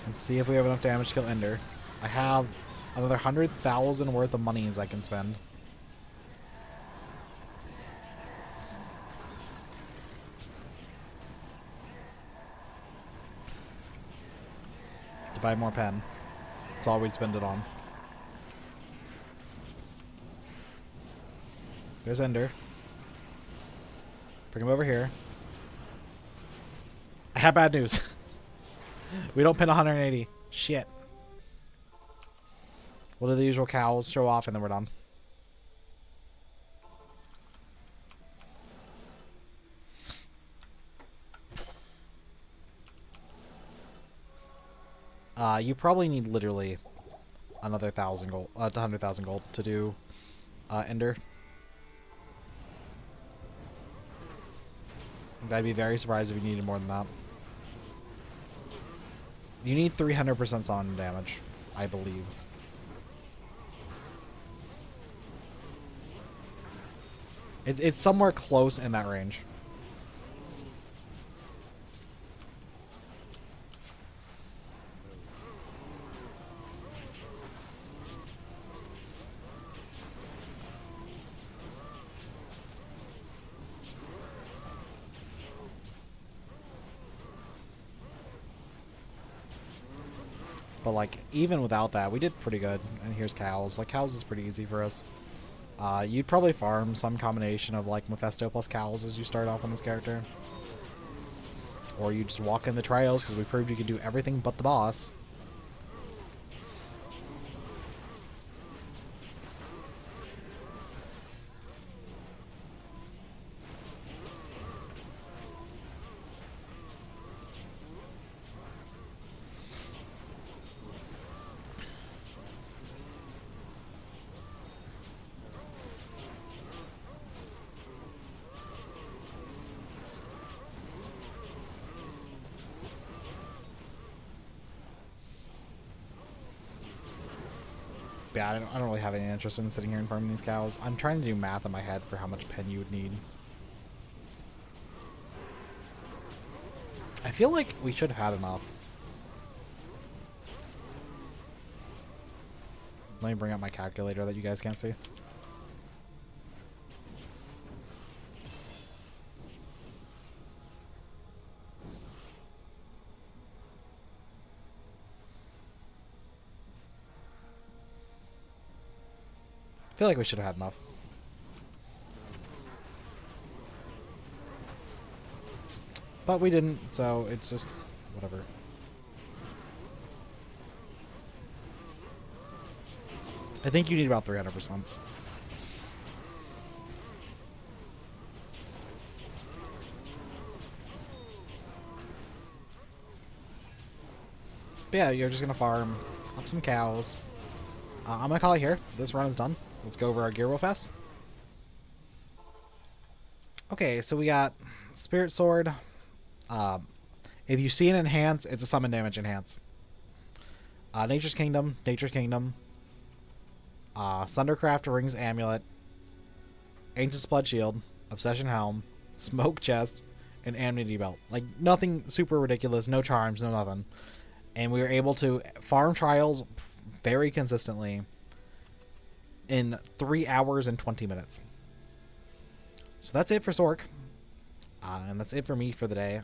And see if we have enough damage to kill Ender. I have another 100,000 worth of monies I can spend. To buy more pen. That's all we'd spend it on. There's Ender. Bring him over here. I have bad news. We don't pin 180. Shit. We'll do the usual cows, show off, and then we're done. You probably need literally another 1,000 gold, 100,000 gold to do Ender. I'd be very surprised if you needed more than that. You need 300% summon damage, I believe. It's somewhere close in that range. But, like, even without that, we did pretty good. And here's cows. Like, cows is pretty easy for us. You'd probably farm some combination of, like, Mephisto plus cows as you start off on this character. Or you just walk in the trials, because we proved you could do everything but the boss. Yeah, I don't really have any interest in sitting here and farming these cows. I'm trying to do math in my head for how much pen you would need. I feel like we should have had enough. Let me bring up my calculator that you guys can't see. I feel like we should have had enough. But we didn't, so it's just whatever. I think you need about 300%. But yeah, you're just gonna farm up some cows. I'm gonna call it here. This run is done. Let's go over our gear real fast. Okay, so we got Spirit Sword. If you see an enhance, it's a summon damage enhance. Nature's Kingdom, Thundercraft Rings Amulet, Ancient Blood Shield, Obsession Helm, Smoke Chest, and Amnesty Belt. Like, nothing super ridiculous, no charms, no nothing. And we were able to farm trials very consistently in 3 hours and 20 minutes. So that's it for Sorc. And that's it for me for the day.